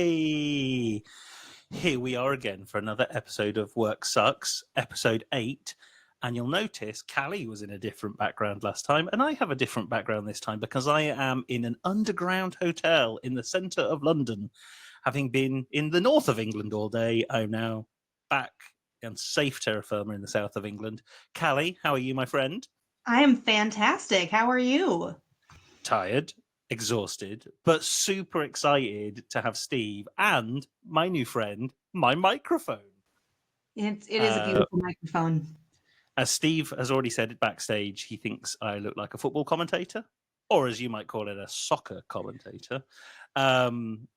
Hey, here we are again for another episode of Work Sucks, episode 8. And you'll notice Callie was in a different background last time, and I have a different background this time because I am in an underground hotel in the centre of London. Having been in the north of England all day, I'm now back on safe terra firma in the south of England. Callie, how are you, my friend? I am fantastic. How are you? Tired, exhausted, but super excited to have Steve and my new friend, my microphone. It is a beautiful microphone. As Steve has already said it backstage, he thinks I look like a football commentator, or as you might call it, a soccer commentator. And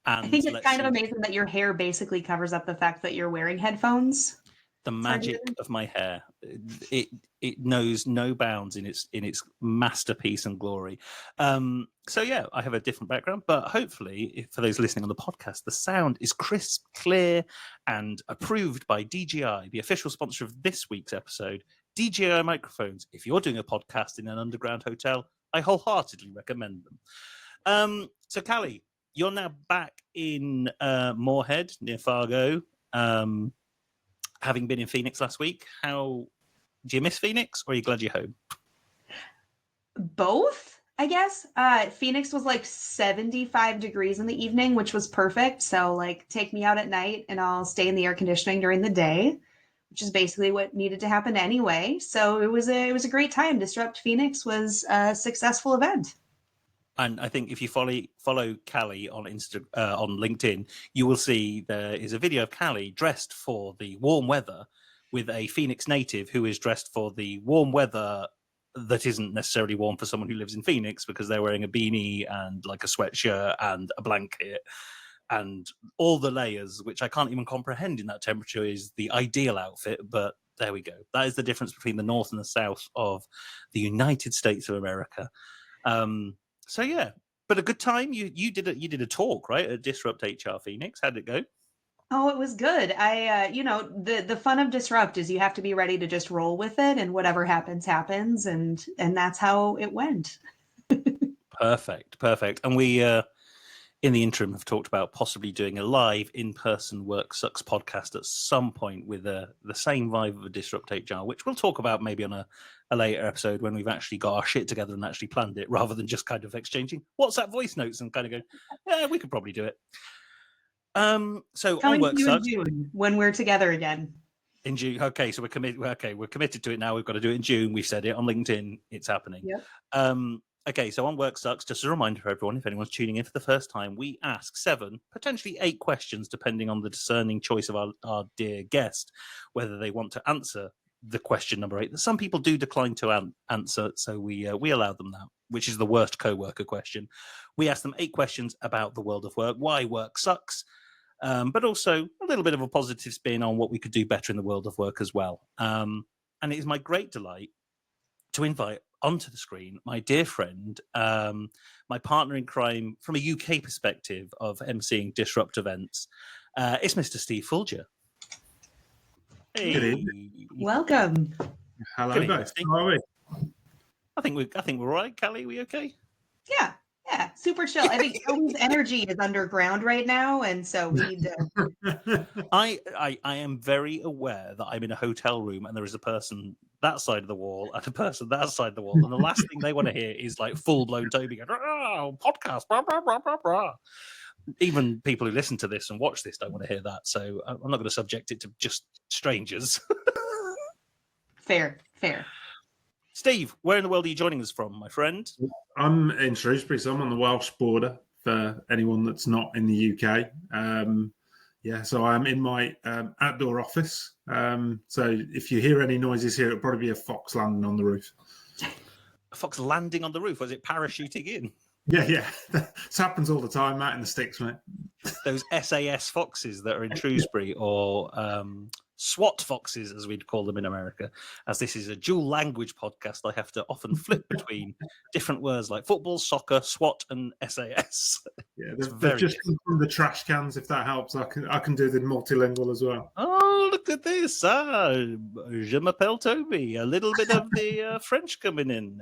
I think it's kind of amazing that your hair basically covers up the fact that you're wearing headphones. The magic of my hair, it knows no bounds in its masterpiece and glory. So yeah, I have a different background, but hopefully, for those listening on the podcast, the sound is crisp, clear, and approved by DJI, the official sponsor of this week's episode. DJI microphones. If you're doing a podcast in an underground hotel, I wholeheartedly recommend them. So Callie, you're now back in Moorhead near Fargo. Having been in Phoenix last week, how do you miss Phoenix, or are you glad you're home? Both, I guess. Phoenix was like 75 degrees in the evening, which was perfect. So like take me out at night and I'll stay in the air conditioning during the day, which is basically what needed to happen anyway. So it was a great time. Disrupt Phoenix was a successful event. And I think if you follow Callie on on LinkedIn, you will see there is a video of Callie dressed for the warm weather with a Phoenix native who is dressed for the warm weather that isn't necessarily warm for someone who lives in Phoenix, because they're wearing a beanie and like a sweatshirt and a blanket and all the layers, which I can't even comprehend in that temperature, is the ideal outfit. But there we go. That is the difference between the north and the south of the United States of America. So yeah, but a good time. You did a talk, right, at Disrupt HR Phoenix. How did it go? Oh, it was good. The fun of Disrupt is you have to be ready to just roll with it, and whatever happens, happens, and that's how it went. Perfect. And we, in the interim, have talked about possibly doing a live in-person Work Sucks podcast at some point with the same vibe of a Disrupt HR, which we'll talk about maybe on a later episode when we've actually got our shit together and actually planned it, rather than just kind of exchanging WhatsApp voice notes and kind of going, yeah, we could probably do it. So Coming on Work to you Sucks in June when we're together again. in June. Okay, so we're committed to it now. We've got to do it in June. We've said it on LinkedIn. It's happening. Yep. Okay, so on Work Sucks, just a reminder for everyone, if anyone's tuning in for the first time, we ask 7, potentially 8 questions, depending on the discerning choice of our dear guest, whether they want to answer the question number 8 that some people do decline to answer, so we allow them that, which is the worst co-worker question. We ask them 8 questions about the world of work, why work sucks, but also a little bit of a positive spin on what we could do better in the world of work as well. And it is my great delight to invite onto the screen my dear friend, my partner in crime from a UK perspective of emceeing Disrupt events. It's Mr. Steve Foulger. Hey. Good evening. Welcome. Hello, guys. How are we? I think we're right. Callie, we okay? Yeah, super chill. I think Kelly's energy is underground right now, and so we need to. I am very aware that I'm in a hotel room and there is a person that side of the wall and a person that side of the wall, and the last thing they want to hear is like full blown Toby going, "Oh, podcast, blah, blah, blah, blah, blah." Even people who listen to this and watch this don't want to hear that, so I'm not going to subject it to just strangers. Fair. Steve, where in the world are you joining us from, my friend? I'm in Shrewsbury, so I'm on the Welsh border for anyone that's not in the UK. So I'm in my outdoor office. So if you hear any noises here, it'll probably be a fox landing on the roof. A fox landing on the roof? Was it parachuting in? Yeah. This happens all the time, Matt, in the sticks, mate. Those SAS foxes that are in Shrewsbury, or SWAT foxes, as we'd call them in America. As this is a dual language podcast, I have to often flip between different words like football, soccer, SWAT, and SAS. Yeah, they've just come from the trash cans, if that helps. I can do the multilingual as well. Oh, look at this. Je m'appelle Toby. A little bit of the French coming in.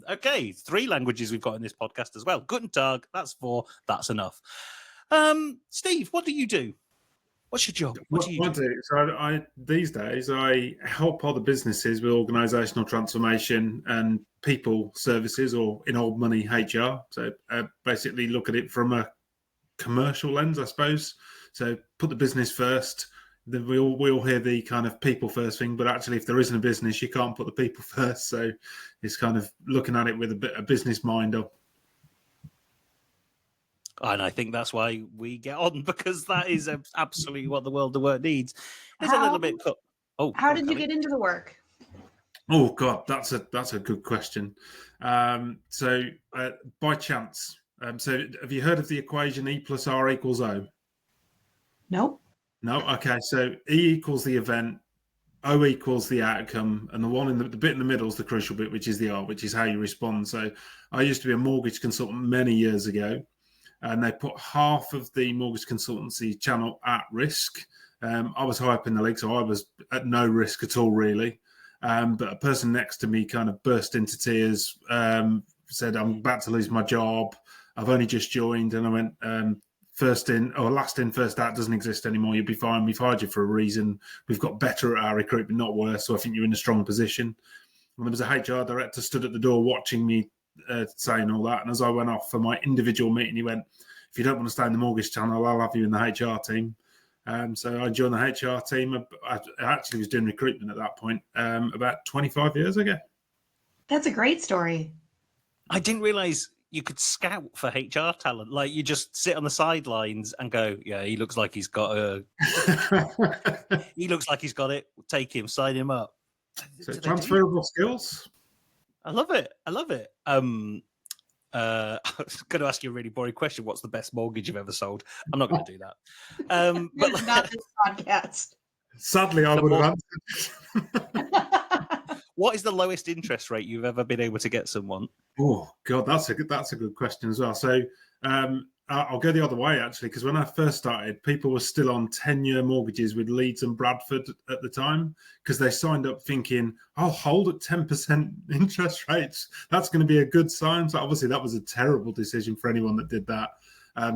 Okay, 3 languages we've got in this podcast as well. Guten Tag, that's 4. That's enough. Steve, what do you do? What's your job? What do you do? So these days I help other businesses with organisational transformation and people services, or in old money HR. So basically look at it from a commercial lens, I suppose. So put the business first. We all hear the kind of people first thing, but actually, if there isn't a business, you can't put the people first. So it's kind of looking at it with a business mind up. And I think that's why we get on, because that is absolutely what the world of work needs. It's a little bit. How did you get into the work? Oh God, that's a good question. So by chance. So have you heard of the equation E plus R equals O? Nope. No. Okay. So E equals the event, O equals the outcome, and the bit in the middle is the crucial bit, which is the R, which is how you respond. So I used to be a mortgage consultant many years ago, and they put half of the mortgage consultancy channel at risk. I was high up in the league, so I was at no risk at all, really. But a person next to me kind of burst into tears, said, "I'm about to lose my job. I've only just joined." And I went, first in or last in, first out doesn't exist anymore. You'll be fine. We've hired you for a reason. We've got better at our recruitment, not worse. So I think you're in a strong position. And there was a HR director stood at the door watching me saying all that. And as I went off for my individual meeting, he went, "If you don't want to stay in the mortgage channel, I'll have you in the HR team." So I joined the HR team. I actually was doing recruitment at that point about 25 years ago. That's a great story. I didn't realize you could scout for HR talent. Like, you just sit on the sidelines and go, "Yeah, he looks like he's got he looks like he's got it. We'll take him, sign him up." So transferable skills. I love it. I was going to ask you a really boring question. What's the best mortgage you've ever sold? I'm not going to do that. But not this podcast. Sadly, I would have answered. What is the lowest interest rate you've ever been able to get someone? Oh God, that's a good question as well. So I'll go the other way, actually, because when I first started, people were still on 10-year mortgages with Leeds and Bradford at the time, because they signed up thinking, "I'll hold at 10% interest rates. That's going to be a good sign." So obviously that was a terrible decision for anyone that did that.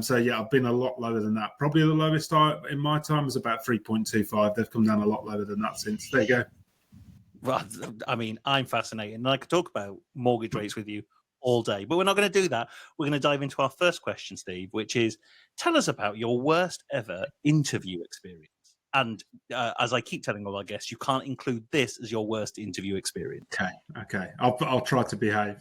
So yeah, I've been a lot lower than that. Probably the lowest in my time was about 3.25. They've come down a lot lower than that since. There you go. Well, I mean, I'm fascinated, and I could talk about mortgage rates with you all day, but we're not going to do that. We're going to dive into our first question, Steve, which is, tell us about your worst ever interview experience. And as I keep telling all our guests, you can't include this as your worst interview experience. Okay. I'll try to behave.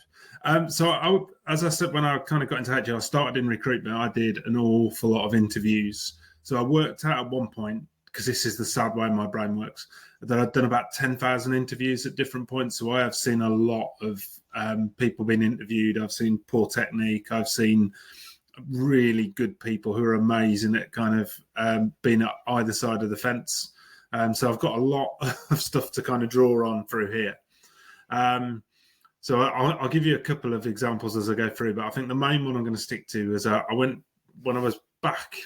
So as I said, when I kind of got into HR, I started in recruitment. I did an awful lot of interviews. So I worked out at one point, because this is the sad way my brain works, that I've done about 10,000 interviews at different points. So I have seen a lot of people being interviewed. I've seen poor technique. I've seen really good people who are amazing at kind of being at either side of the fence. So I've got a lot of stuff to kind of draw on through here. So I'll give you a couple of examples as I go through, but I think the main one I'm going to stick to is I went, when I was back,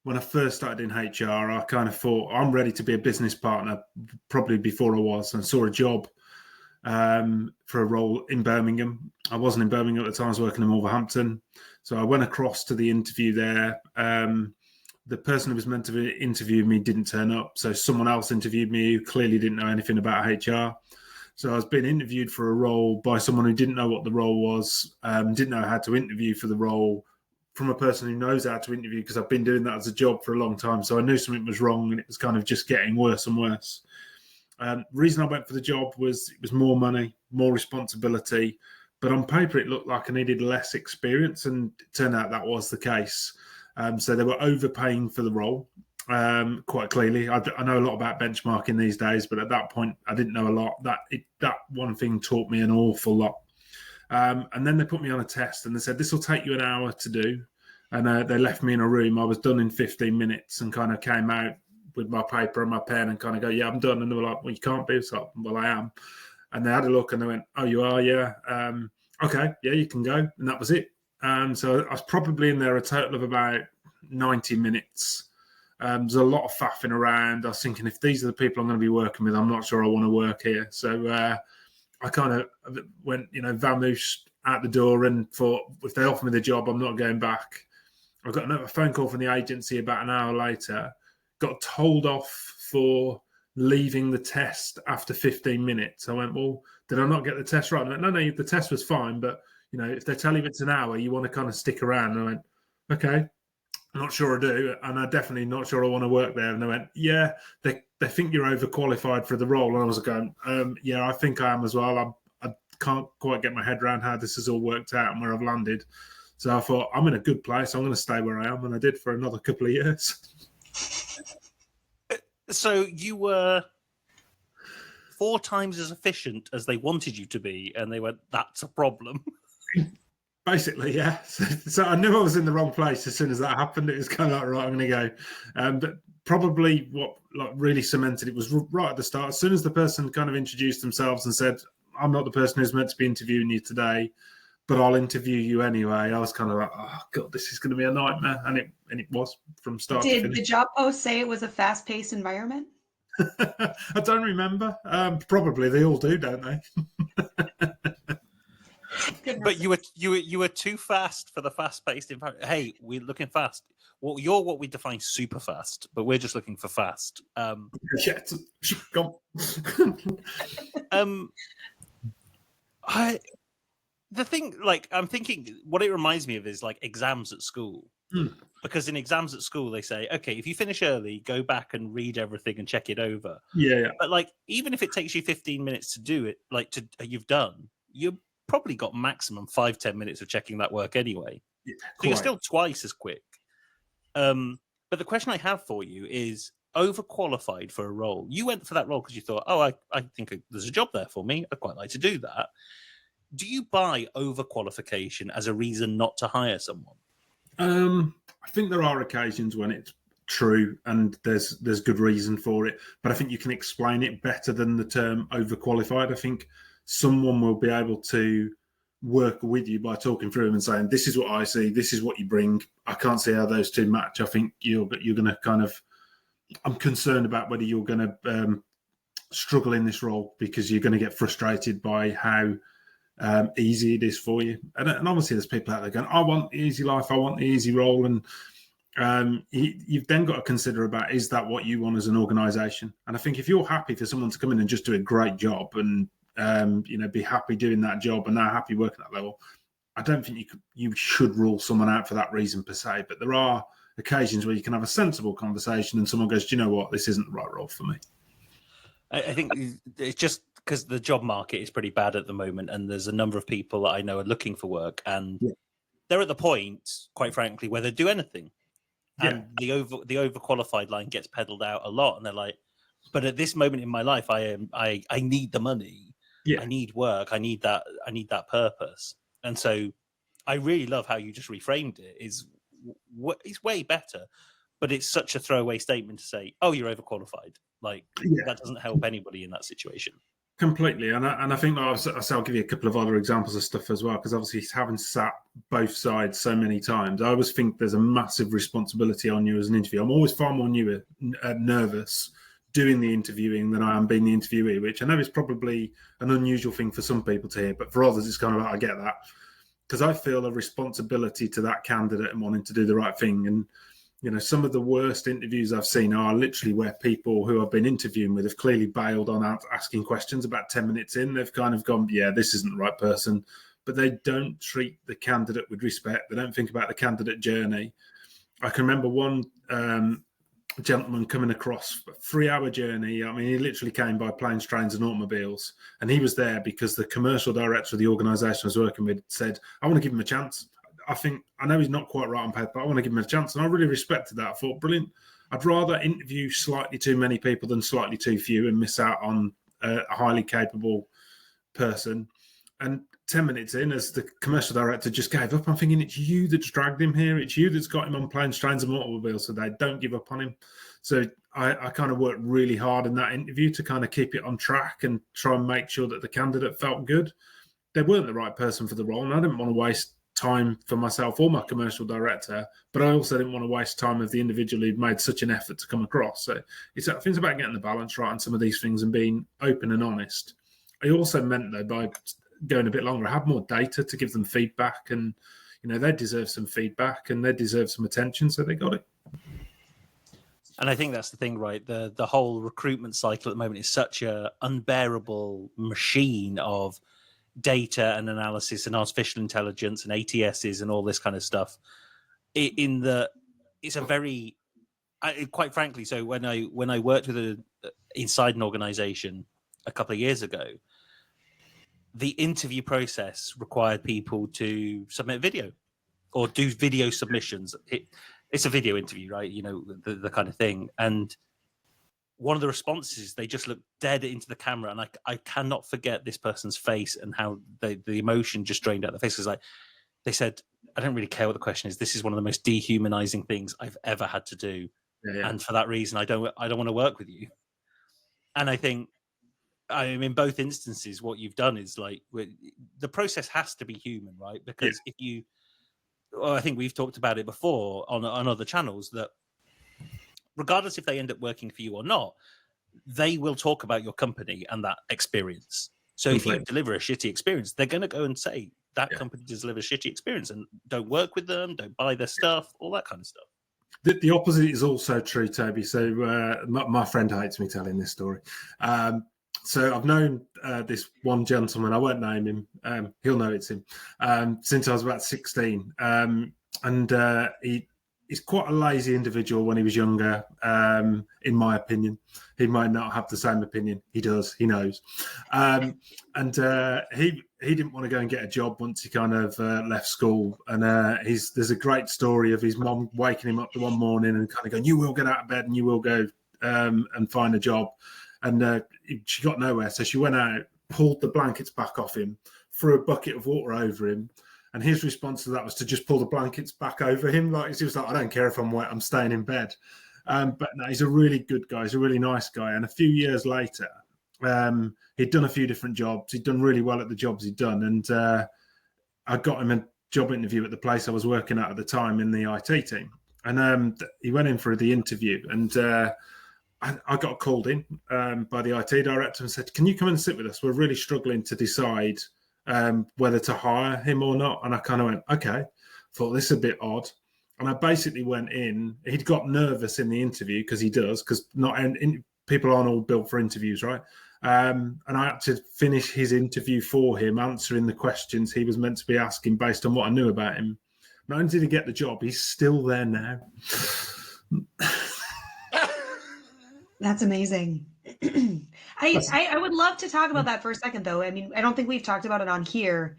when I first started in HR, I kind of thought, I'm ready to be a business partner, probably before I was, and saw a job for a role in Birmingham. I wasn't in Birmingham at the time, I was working in Wolverhampton. So I went across to the interview there. The person who was meant to interview me didn't turn up. So someone else interviewed me who clearly didn't know anything about HR. So I was being interviewed for a role by someone who didn't know what the role was, didn't know how to interview for the role, from a person who knows how to interview, because I've been doing that as a job for a long time. So I knew something was wrong, and it was kind of just getting worse and worse. The reason I went for the job was it was more money, more responsibility. But on paper, it looked like I needed less experience, and it turned out that was the case. So they were overpaying for the role, quite clearly. I know a lot about benchmarking these days, but at that point, I didn't know a lot. That one thing taught me an awful lot. And then they put me on a test, and they said, "This will take you an hour to do." And they left me in a room. I was done in 15 minutes and kind of came out with my paper and my pen and kind of go, "Yeah, I'm done." And they were like, "Well, you can't be." So, "Well, I am." And they had a look and they went, "Oh, you are? Yeah. Okay. Yeah, you can go." And that was it. So I was probably in there a total of about 90 minutes. There's a lot of faffing around. I was thinking, if these are the people I'm going to be working with, I'm not sure I want to work here. So I kind of went, vamoosed out the door and thought, if they offer me the job, I'm not going back. I got another phone call from the agency about an hour later, got told off for leaving the test after 15 minutes. I went, well, did I not get the test right? I went, no, the test was fine, but if they tell you it's an hour, you want to kind of stick around. And I went, okay, I'm not sure I do, and I'm definitely not sure I want to work there. And they went, yeah, they think you're overqualified for the role. And I was going, yeah, I think I am as well. I can't quite get my head around how this has all worked out and where I've landed. So I thought, I'm in a good place. I'm going to stay where I am. And I did for another couple of years. So you were 4 times as efficient as they wanted you to be, and they went, that's a problem. Basically, yeah. So I knew I was in the wrong place as soon as that happened. It was kind of like, right, I'm going to go. But probably what really cemented it was right at the start. As soon as the person kind of introduced themselves and said, I'm not the person who's meant to be interviewing you today, but I'll interview you anyway, I was kind of like, oh, God, this is going to be a nightmare. And it was from start to finish. Did the job post say it was a fast-paced environment? I don't remember. Probably they all do, don't they? But you were too fast for the fast-paced environment. Hey, we're looking fast. Well, you're what we define super fast, but we're just looking for fast. Go on. The thing, I'm thinking, what it reminds me of is exams at school. Because in exams at school, they say, okay, if you finish early, go back and read everything and check it over. Yeah. But even if it takes you 15 minutes to do it, you've done, you've probably got maximum 5-10 minutes of checking that work anyway. Yeah, so you're still twice as quick. But the question I have for you is, overqualified for a role. You went for that role because you thought, oh, I think there's a job there for me. I'd quite like to do that. Do you buy overqualification as a reason not to hire someone? I think there are occasions when it's true and there's good reason for it, but I think you can explain it better than the term overqualified. I think someone will be able to work with you by talking through them and saying, this is what I see, this is what you bring. I can't see how those two match. I think you're going to kind of, I'm concerned about whether you're going to struggle in this role because you're going to get frustrated by how easy it is for you. And obviously there's people out there going, I want the easy life, I want the easy role. And you've then got to consider about, is that what you want as an organisation? And I think if you're happy for someone to come in and just do a great job and be happy doing that job and they're happy working at that level, I don't think you should rule someone out for that reason per se. But there are occasions where you can have a sensible conversation and someone goes, do you know what, this isn't the right role for me. I think it's just because the job market is pretty bad at the moment, and there's a number of people that I know are looking for work, and they're at the point, quite frankly, where they do anything. And the overqualified line gets peddled out a lot, and they're like, but at this moment in my life, I need the money. I need work. I need that purpose. And so I really love how you just reframed it. It's way better, but it's such a throwaway statement to say, oh, you're overqualified. That doesn't help anybody in that situation. Completely. And I think I'll give you a couple of other examples of stuff as well, because obviously having sat both sides so many times, I always think there's a massive responsibility on you as an interviewer. I'm always far more nervous doing the interviewing than I am being the interviewee, which I know is probably an unusual thing for some people to hear, but for others, it's kind of like, I get that. Because I feel a responsibility to that candidate and wanting to do the right thing. And some of the worst interviews I've seen are literally where people who I've been interviewing with have clearly bailed on asking questions about 10 minutes in. They've kind of gone, yeah, this isn't the right person. But they don't treat the candidate with respect. They don't think about the candidate journey. I can remember one gentleman coming across a 3-hour journey. I mean, he literally came by planes, trains and automobiles. And he was there because the commercial director of the organisation I was working with said, I want to give him a chance. I know he's not quite right on paper, but I want to give him a chance. And I really respected that. I thought, brilliant. I'd rather interview slightly too many people than slightly too few and miss out on a highly capable person. And 10 minutes in, as the commercial director just gave up, I'm thinking, it's you that's dragged him here. It's you that's got him on planes, trains and automobiles today. Don't give up on him. So I kind of worked really hard in that interview to kind of keep it on track and try and make sure that the candidate felt good. They weren't the right person for the role, and I didn't want to waste time for myself or my commercial director, but I also didn't want to waste time of the individual who'd made such an effort to come across. So I think it's about getting the balance right on some of these things and being open and honest. I also meant, though, by going a bit longer, I had more data to give them feedback. And, they deserve some feedback and they deserve some attention, so they got it. And I think that's the thing, right? The whole recruitment cycle at the moment is such a unbearable machine of data and analysis and artificial intelligence and ATSs and all this kind of stuff. It's a very, quite frankly, so when I worked with inside an organization a couple of years ago, the interview process required people to submit video or do video submissions. It's a video interview, right? The kind of thing. And one of the responses is they just look dead into the camera, and I cannot forget this person's face and how the emotion just drained out their face. It's like they said, "I don't really care what the question is. This is one of the most dehumanizing things I've ever had to do, and for that reason, I don't want to work with you." And I think, in both instances, what you've done is like the process has to be human, right? Because if you, I think we've talked about it before on other channels that, regardless if they end up working for you or not, they will talk about your company and that experience. So if you deliver a shitty experience, they're going to go and say that company does deliver a shitty experience and don't work with them, don't buy their stuff, all that kind of stuff. The opposite is also true, Toby. So my friend hates me telling this story. So I've known this one gentleman, I won't name him, he'll know it's him, since I was about 16. And he's quite a lazy individual when he was younger, in my opinion. He might not have the same opinion. He does, he knows. And he didn't want to go and get a job once he kind of left school. And there's a great story of his mom waking him up the one morning and kind of going, "You will get out of bed and you will go and find a job." And she got nowhere. So she went out, pulled the blankets back off him, threw a bucket of water over him. And his response to that was to just pull the blankets back over him. Like, he was like, "I don't care if I'm wet, I'm staying in bed." But no, he's a really good guy. He's a really nice guy. And a few years later, he'd done a few different jobs. He'd done really well at the jobs he'd done. And I got him a job interview at the place I was working at the time in the IT team. And he went in for the interview. And I got called in by the IT director and said, "Can you come and sit with us? We're really struggling to decide whether to hire him or not." And I kind of went, okay, thought this is a bit odd. And I basically went in. He'd got nervous in the interview because he does, because people aren't all built for interviews, right? And I had to finish his interview for him, answering the questions he was meant to be asking based on what I knew about him. Not only did he get the job, he's still there now. That's amazing. I would love to talk about that for a second, though. I mean, I don't think we've talked about it on here.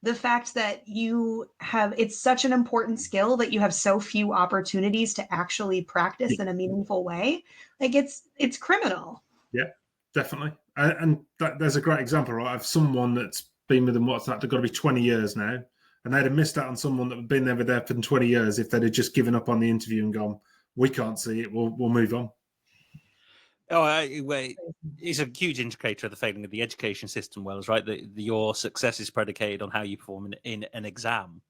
The fact that it's such an important skill that you have so few opportunities to actually practice in a meaningful way. Like, it's criminal. Yeah, definitely. And there's a great example, right, of someone that's been with them, they've got to be 20 years now. And they'd have missed out on someone that had been over there for 20 years if they'd have just given up on the interview and gone, "We can't see it, we'll move on." It's a huge indicator of the failing of the education system, Wells, right? Your success is predicated on how you perform in an exam.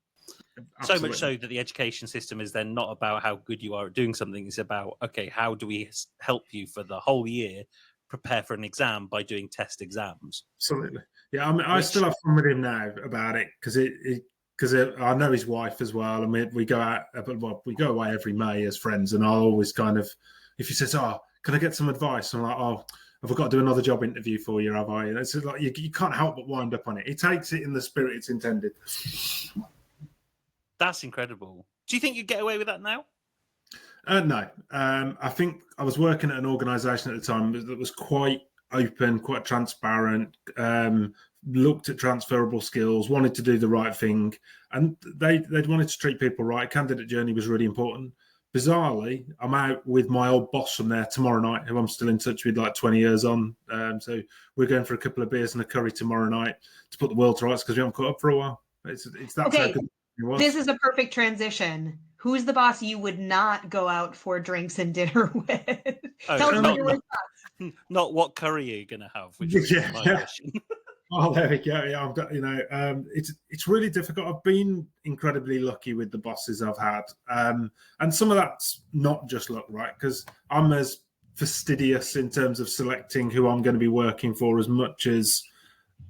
Absolutely. So much so that the education system is then not about how good you are at doing something. It's about, okay, how do we help you for the whole year prepare for an exam by doing test exams? Absolutely. Yeah, I mean, I still have fun with him now about it because I know his wife as well, and we go out. We go away every May as friends, and I'll always kind of, if he says, "Oh, can I get some advice?" I'm like, "Oh, have I got to do another job interview for you? Have I?" And it's like you can't help but wind up on it. He takes it in the spirit it's intended. That's incredible. Do you think you'd get away with that now? No. I think I was working at an organisation at the time that was quite open, quite transparent, looked at transferable skills, wanted to do the right thing, and they'd wanted to treat people right. Candidate journey was really important. Bizarrely, I'm out with my old boss from there tomorrow night, who I'm still in touch with like 20 years on. So we're going for a couple of beers and a curry tomorrow night to put the world to rights because we haven't caught up for a while. It's that okay. type of thing. This is a perfect transition. Who's the boss you would not go out for drinks and dinner with? Not what curry are you going to have, which is my question. Oh, there we go. Yeah, it's really difficult. I've been incredibly lucky with the bosses I've had, and some of that's not just luck, right? Because I'm as fastidious in terms of selecting who I'm going to be working for as much as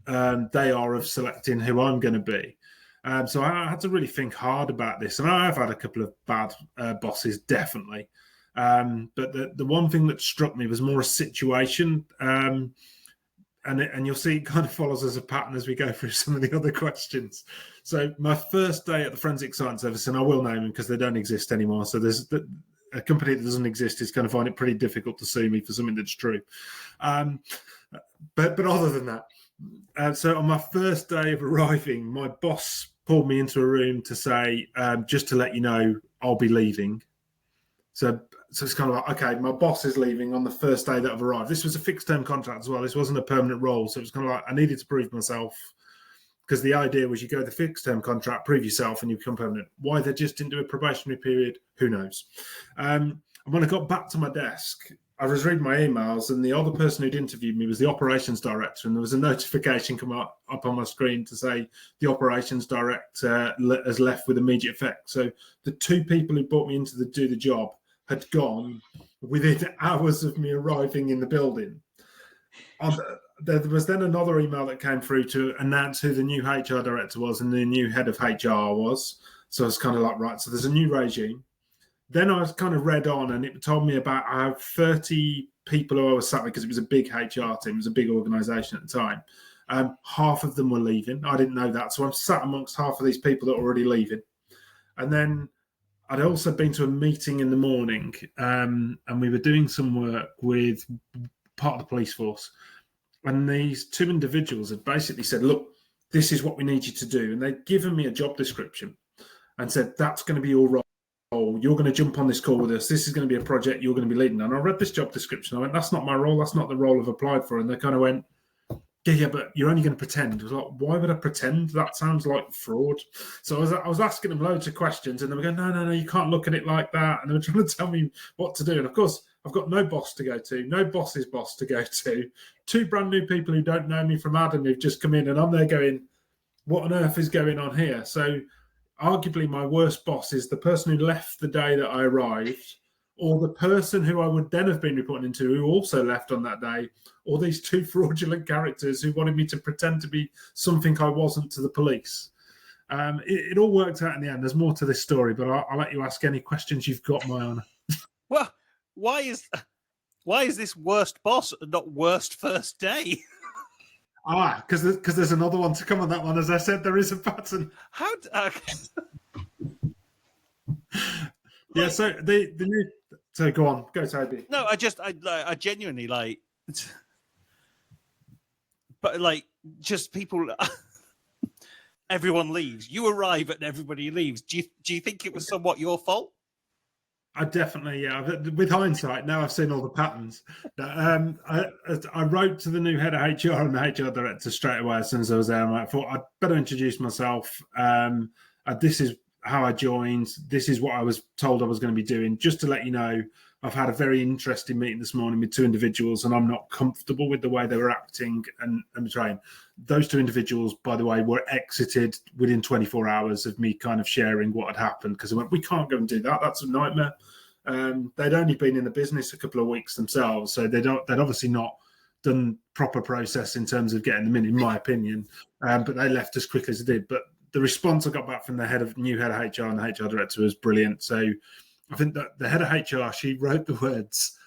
they are of selecting who I'm going to be. So I had to really think hard about this. And I've had a couple of bad bosses, definitely. But the one thing that struck me was more a situation. And you'll see it kind of follows as a pattern as we go through some of the other questions. So my first day at the Forensic Science Service, and I will name them because they don't exist anymore. So there's a company that doesn't exist is going to find it pretty difficult to sue me for something that's true. But other than that, so on my first day of arriving, my boss pulled me into a room to say, just to let you know, I'll be leaving. So it's kind of like, okay, my boss is leaving on the first day that I've arrived. This was a fixed term contract as well. This wasn't a permanent role. So it was kind of like I needed to prove myself, because the idea was you go the fixed term contract, prove yourself, and you become permanent. Why they just didn't do a probationary period, who knows? And when I got back to my desk, I was reading my emails, and the other person who'd interviewed me was the operations director, and there was a notification come up on my screen to say the operations director has left with immediate effect. So the two people who brought me in to do the job had gone within hours of me arriving in the building. There was then another email that came through to announce who the new HR director was and the new head of HR was. So it's kind of like, right, so there's a new regime. Then I was kind of read on, and it told me about how 30 people who I was sat with, because it was a big HR team, it was a big organisation at the time. Half of them were leaving. I didn't know that. So I'm sat amongst half of these people that are already leaving. And then I'd also been to a meeting in the morning, and we were doing some work with part of the police force. And these two individuals had basically said, look, this is what we need you to do. And they'd given me a job description and said, that's going to be your role. You're going to jump on this call with us. This is going to be a project you're going to be leading. And I read this job description. I went, that's not my role. That's not the role I've applied for. And they kind of went, yeah, but you're only going to pretend. I was like, why would I pretend? That sounds like fraud. So I was asking them loads of questions, and they were going, no, you can't look at it like that. And they were trying to tell me what to do. And of course, I've got no boss to go to, no boss's boss to go to, two brand new people who don't know me from Adam who've just come in, and I'm there going, what on earth is going on here? So arguably my worst boss is the person who left the day that I arrived, or the person who I would then have been reporting into who also left on that day, or these two fraudulent characters who wanted me to pretend to be something I wasn't to the police. It all worked out in the end. There's more to this story, but I'll let you ask any questions you've got, my honour. Well, why is this worst boss not worst first day? Because there's another one to come on that one. As I said, there is a pattern. Okay. Yeah, so the new. So go on, go Toby. No, I genuinely like, but like just people. Everyone leaves. You arrive and everybody leaves. Do you think it was somewhat your fault? I definitely, yeah. With hindsight, now I've seen all the patterns. I wrote to the new head of HR and the HR director straight away as soon as I was there. I thought I'd better introduce myself. This is how I joined. This is what I was told I was going to be doing. Just to let you know, I've had a very interesting meeting this morning with two individuals, and I'm not comfortable with the way they were acting and betraying. Those two individuals, by the way, were exited within 24 hours of me kind of sharing what had happened, because I went, we can't go and do that. That's a nightmare. They'd only been in the business a couple of weeks themselves, so they'd obviously not done proper process in terms of getting them in my opinion. But they left as quickly as they did. But the response I got back from the new head of HR and the HR director was brilliant. So I think that the head of HR, she wrote the words,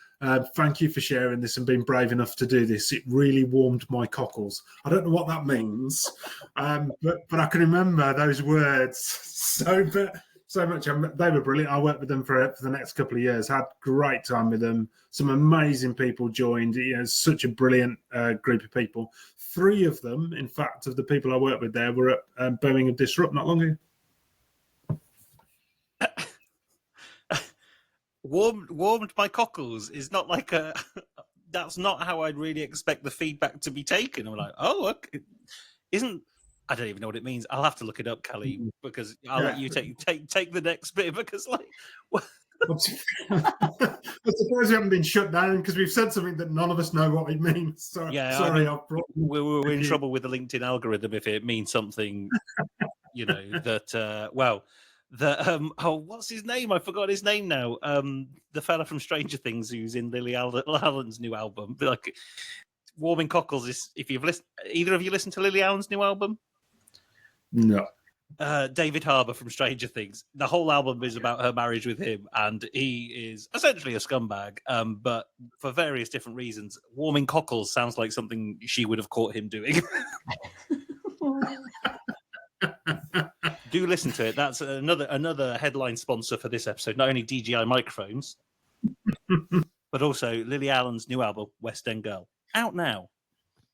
thank you for sharing this and being brave enough to do this. It really warmed my cockles. I don't know what that means, but I can remember those words so much. They were brilliant. I worked with them for the next couple of years, had great time with them. Some amazing people joined. Such a brilliant group of people. 3 of them, in fact, of the people I worked with there were at Birmingham Disrupt not long ago. Warmed my cockles is not like a. That's not how I'd really expect the feedback to be taken. I'm like, oh, okay. I don't even know what it means. I'll have to look it up, Callie, because I'll let you take the next bit, because like. I'm surprised we haven't been shut down, because we've said something that none of us know what it means. So, yeah, sorry, we're in trouble with the LinkedIn algorithm if it means something, that. What's his name? I forgot his name now. The fella from Stranger Things who's in Lily Allen's new album. Like, warming cockles is if you've listened. Either of you listened to Lily Allen's new album? No. David Harbour from Stranger Things. The whole album is about her marriage with him, and he is essentially a scumbag. But for various different reasons, warming cockles sounds like something she would have caught him doing. Do listen to it. That's another headline sponsor for this episode. Not only DJI microphones, but also Lily Allen's new album, West End Girl, out now.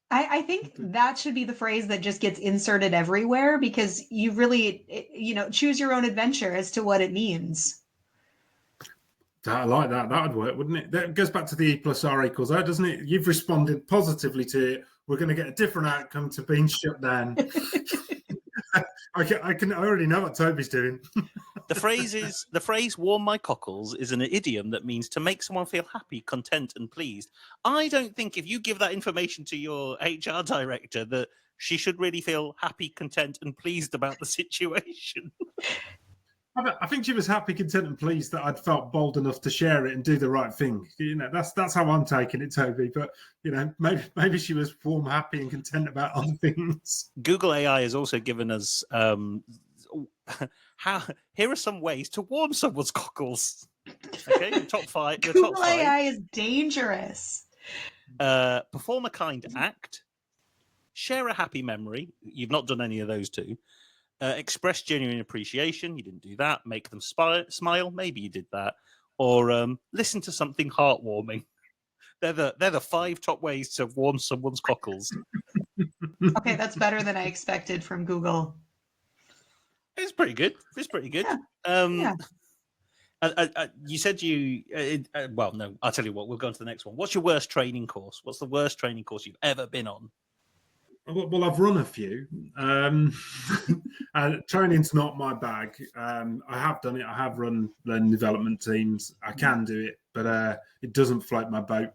I think that should be the phrase that just gets inserted everywhere, because you really, choose your own adventure as to what it means. I like that. That would work, wouldn't it? That goes back to the E plus R equals O, doesn't it? You've responded positively to it. We're going to get a different outcome to being shut down. I already know what Toby's doing. The phrase "warm my cockles" is an idiom that means to make someone feel happy, content, and pleased. I don't think if you give that information to your HR director that she should really feel happy, content, and pleased about the situation. I think she was happy, content, and pleased that I'd felt bold enough to share it and do the right thing. That's how I'm taking it, Toby. But maybe she was warm, happy, and content about other things. Google AI has also given us here are some ways to warm someone's cockles. Okay, your top five. Google AI is dangerous. Perform a kind act. Share a happy memory. You've not done any of those two. Express genuine appreciation. You didn't do that. Make them smile. Maybe you did that. Or listen to something heartwarming. They're the 5 top ways to warm someone's cockles. Okay, that's better than I expected from Google. It's pretty good. Yeah. You said well, no, I'll tell you what. We'll go on to the next one. What's your worst training course? What's the worst training course you've ever been on? Well, I've run a few. Training's not my bag. I have done it. I have run learning development teams. I can do it, but it doesn't float my boat.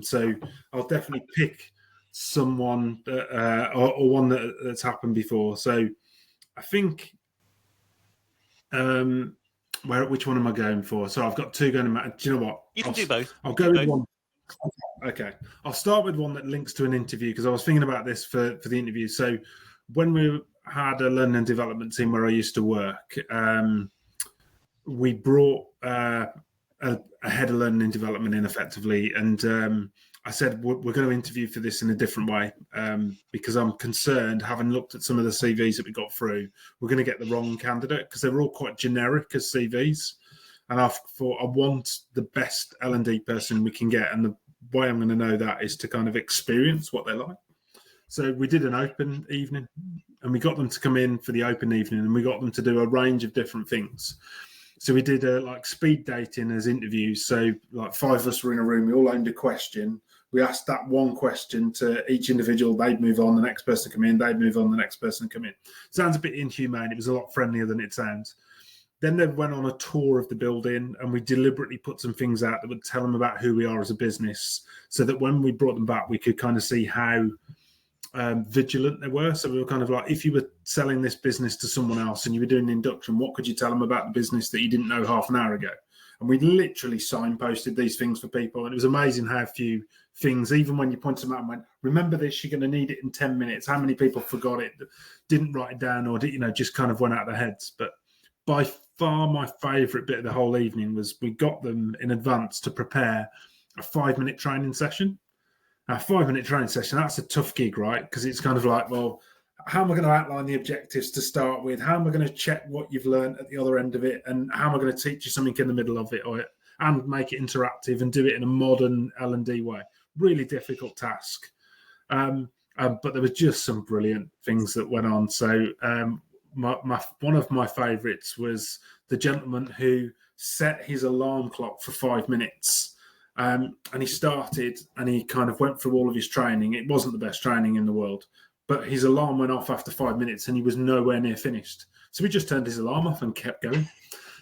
So I'll definitely pick someone or one that's happened before. So I think, which one am I going for? So I've got 2 going to. Do you know what? You can do both. I'll go with one. Okay, I'll start with one that links to an interview, because I was thinking about this for the interview. So when we had a learning and development team where I used to work, we brought a head of learning and development in effectively, and I said we're going to interview for this in a different way, because I'm concerned, having looked at some of the CVs that we got through, we're going to get the wrong candidate, because they were all quite generic as CVs. And I thought I want the best L&D person we can get. And the way I'm going to know that is to kind of experience what they're like. So we did an open evening, and we got them to come in for the open evening, and we got them to do a range of different things. So we did like speed dating as interviews. So like 5 of us were in a room. We all owned a question. We asked that one question to each individual. They'd move on. The next person come in. They'd move on. The next person come in. Sounds a bit inhumane. It was a lot friendlier than it sounds. Then they went on a tour of the building, and we deliberately put some things out that would tell them about who we are as a business, so that when we brought them back, we could kind of see how vigilant they were. So we were kind of like, if you were selling this business to someone else and you were doing an induction, what could you tell them about the business that you didn't know half an hour ago? And we literally signposted these things for people. And it was amazing how few things, even when you pointed them out and went, remember this, you're going to need it in 10 minutes. How many people forgot it, didn't write it down, or just kind of went out of their heads. But by far my favourite bit of the whole evening was we got them in advance to prepare a 5-minute training session. A 5-minute training session, that's a tough gig, right? Because it's kind of like, well, how am I going to outline the objectives to start with? How am I going to check what you've learned at the other end of it? And how am I going to teach you something in the middle of it, and make it interactive and do it in a modern L&D way? Really difficult task. But there was just some brilliant things that went on. So one of my favourites was the gentleman who set his alarm clock for 5 minutes. And he started and he kind of went through all of his training. It wasn't the best training in the world, but his alarm went off after 5 minutes and he was nowhere near finished. So we just turned his alarm off and kept going.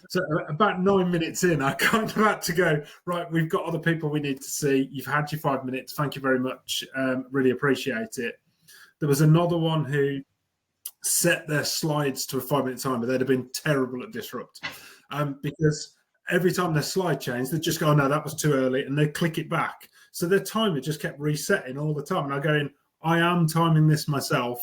So about 9 minutes in, I kind of had to go, right, we've got other people we need to see. You've had your 5 minutes. Thank you very much. Really appreciate it. There was another one who set their slides to a 5-minute timer. They'd have been terrible at disrupt because every time their slide changed, they'd just go, oh, no, that was too early, and they'd click it back. So their timer just kept resetting all the time. And I go in, I am timing this myself.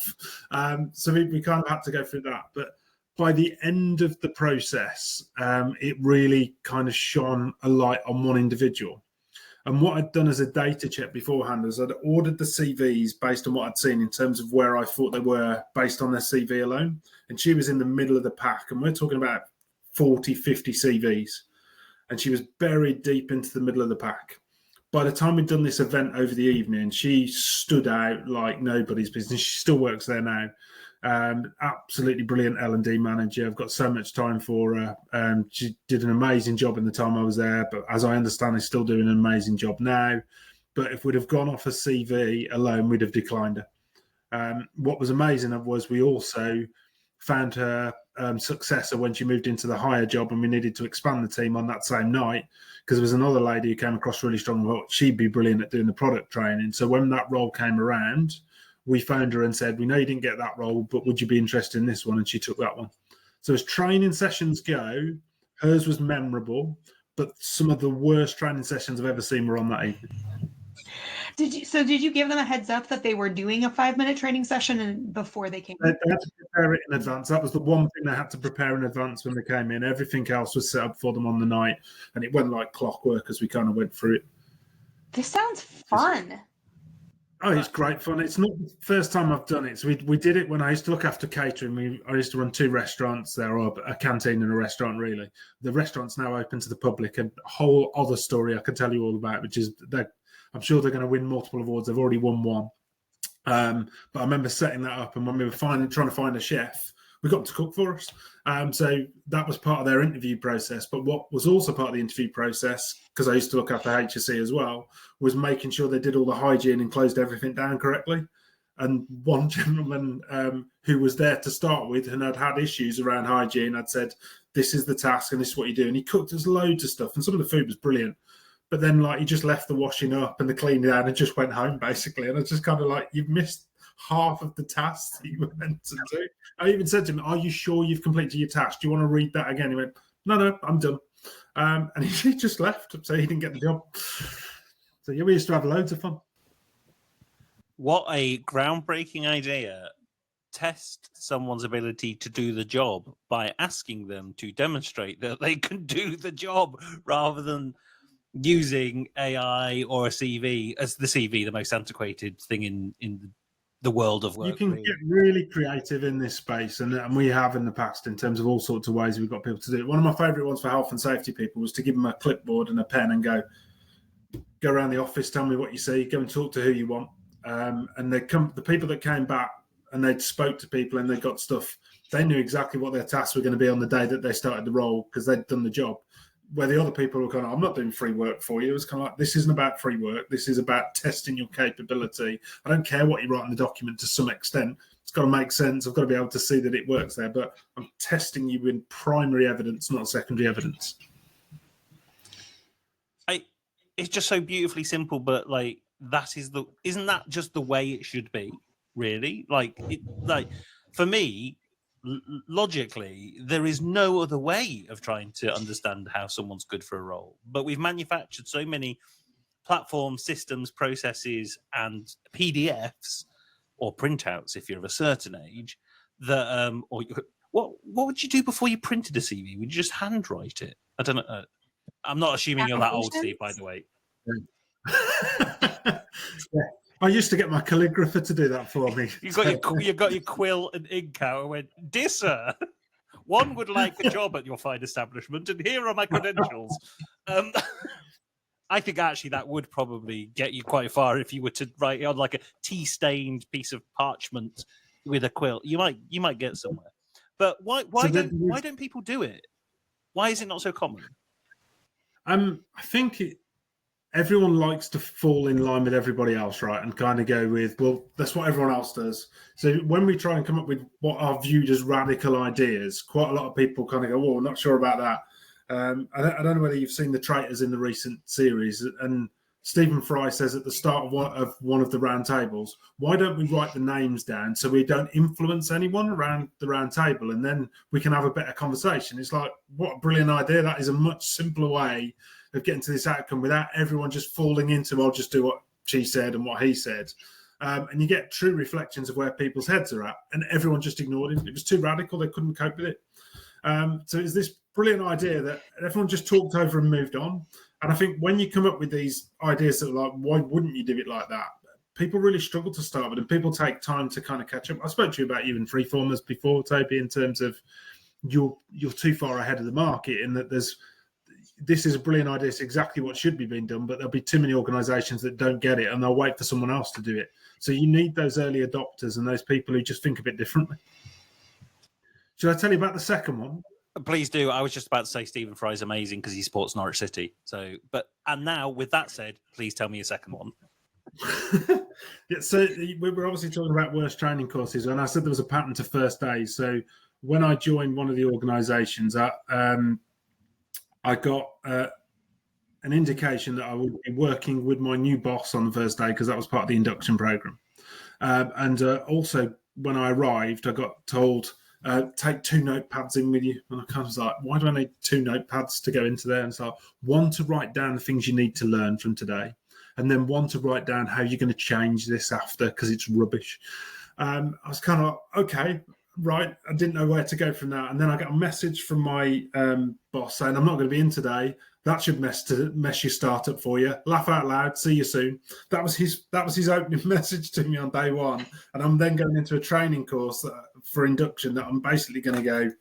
So we kind of had to go through that. But by the end of the process, it really kind of shone a light on one individual. And what I'd done as a data check beforehand is I'd ordered the CVs based on what I'd seen in terms of where I thought they were based on their CV alone. And she was in the middle of the pack. And we're talking about 40, 50 CVs. And she was buried deep into the middle of the pack. By the time we'd done this event over the evening, she stood out like nobody's business. She still works there now. Absolutely brilliant L&D manager. I've got so much time for her. She did an amazing job in the time I was there, but as I understand, is still doing an amazing job now. But if we'd have gone off a CV alone, we'd have declined her. What was amazing was we also found her successor when she moved into the higher job, and we needed to expand the team on that same night because there was another lady who came across really strong. Well, she'd be brilliant at doing the product training. So when that role came around, we phoned her and said, we know you didn't get that role, but would you be interested in this one? And she took that one. So as training sessions go, hers was memorable, but some of the worst training sessions I've ever seen were on that evening. Did you give them a heads up that they were doing a 5-minute training session before they came in? They had to prepare it in advance. That was the one thing they had to prepare in advance when they came in. Everything else was set up for them on the night, and it went like clockwork as we kind of went through it. This sounds fun. Oh, it's great fun. It's not the first time I've done it. So we did it when I used to look after catering. I used to run 2 restaurants there, or a canteen and a restaurant, really. The restaurant's now open to the public. A whole other story I could tell you all about, which is that I'm sure they're going to win multiple awards. They've already won one. But I remember setting that up, and when we were trying to find a chef, we got them to cook for us. So that was part of their interview process. But what was also part of the interview process, because I used to look after HSE as well, was making sure they did all the hygiene and closed everything down correctly. And one gentleman who was there to start with and had issues around hygiene, I'd said, this is the task and this is what you do. And he cooked us loads of stuff, and some of the food was brilliant. But then, he just left the washing up and the cleaning down and just went home, basically. And I just kind of you've missed half of the task that you were meant to do. I even said to him, are you sure you've completed your task? Do you want to read that again? He went, no, I'm done. And he just left, so he didn't get the job. So, yeah, we used to have loads of fun. What a groundbreaking idea. Test someone's ability to do the job by asking them to demonstrate that they can do the job rather than using AI or a CV as the CV, the most antiquated thing in the world of work. You can get really creative in this space, and we have in the past in terms of all sorts of ways we've got people to do it. One of my favourite ones for health and safety people was to give them a clipboard and a pen and go around the office, tell me what you see, go and talk to who you want. And the people that came back and they spoke to people and they got stuff, they knew exactly what their tasks were going to be on the day that they started the role because they'd done the job. Where the other people were kind of, I'm not doing free work for you. It was kind of this isn't about free work. This is about testing your capability. I don't care what you write in the document to some extent. It's got to make sense. I've got to be able to see that it works there. But I'm testing you in primary evidence, not secondary evidence. It's just so beautifully simple, but isn't that just the way it should be? Really, for me. Logically, there is no other way of trying to understand how someone's good for a role. But we've manufactured so many platforms, systems, processes, and PDFs or printouts, if you're of a certain age, that what would you do before you printed a CV? Would you just handwrite it? I don't know. I'm not assuming you're that old, Steve, by the way. Yeah. I used to get my calligrapher to do that for me. You got your quill and ink out and went, dear sir, one would like a job at your fine establishment, and here are my credentials. I think actually that would probably get you quite far if you were to write it on like a tea-stained piece of parchment with a quill. You might get somewhere. But why don't people do it? Why is it not so common? I think everyone likes to fall in line with everybody else, right? And kind of go with, well, that's what everyone else does. So when we try and come up with what are viewed as radical ideas, quite a lot of people kind of go, oh, I'm not sure about that. I don't know whether you've seen The Traitors in the recent series. And Stephen Fry says at the start of one of the round tables, why don't we write the names down so we don't influence anyone around the round table, and then we can have a better conversation? It's like, what a brilliant idea. That is a much simpler way of getting to this outcome without everyone just falling into, I'll just do what she said and what he said. And you get true reflections of where people's heads are at, and everyone just ignored him. It was too radical; they couldn't cope with it. So it's this brilliant idea that everyone just talked over and moved on. And I think when you come up with these ideas that are like, why wouldn't you do it like that? People really struggle to start with, and people take time to kind of catch up. I spoke to you about you and freeformers before, Toby, in terms of you're too far ahead of the market, in that this is a brilliant idea. It's exactly what should be being done, but there'll be too many organisations that don't get it, and they'll wait for someone else to do it. So you need those early adopters and those people who just think a bit differently. Should I tell you about the second one? Please do. I was just about to say Stephen Fry's amazing because he supports Norwich City. So, and now with that said, please tell me your second one. Yeah, so we were obviously talking about worst training courses, and I said there was a pattern to first day. So when I joined one of the organisations, I got an indication that I would be working with my new boss on the first day because that was part of the induction programme. And also when I arrived, I got told, take 2 notepads in with you. And I kind of was like, why do I need 2 notepads to go into there? And so one to write down the things you need to learn from today, and then one to write down how you're going to change this after because it's rubbish. I was kind of like, okay, right. I didn't know where to go from that. And then I got a message from my boss saying, I'm not going to be in today. That should mess your startup for you. Laugh out loud. See you soon. That was his opening message to me on day one. And I'm then going into a training course for induction that I'm basically going to go,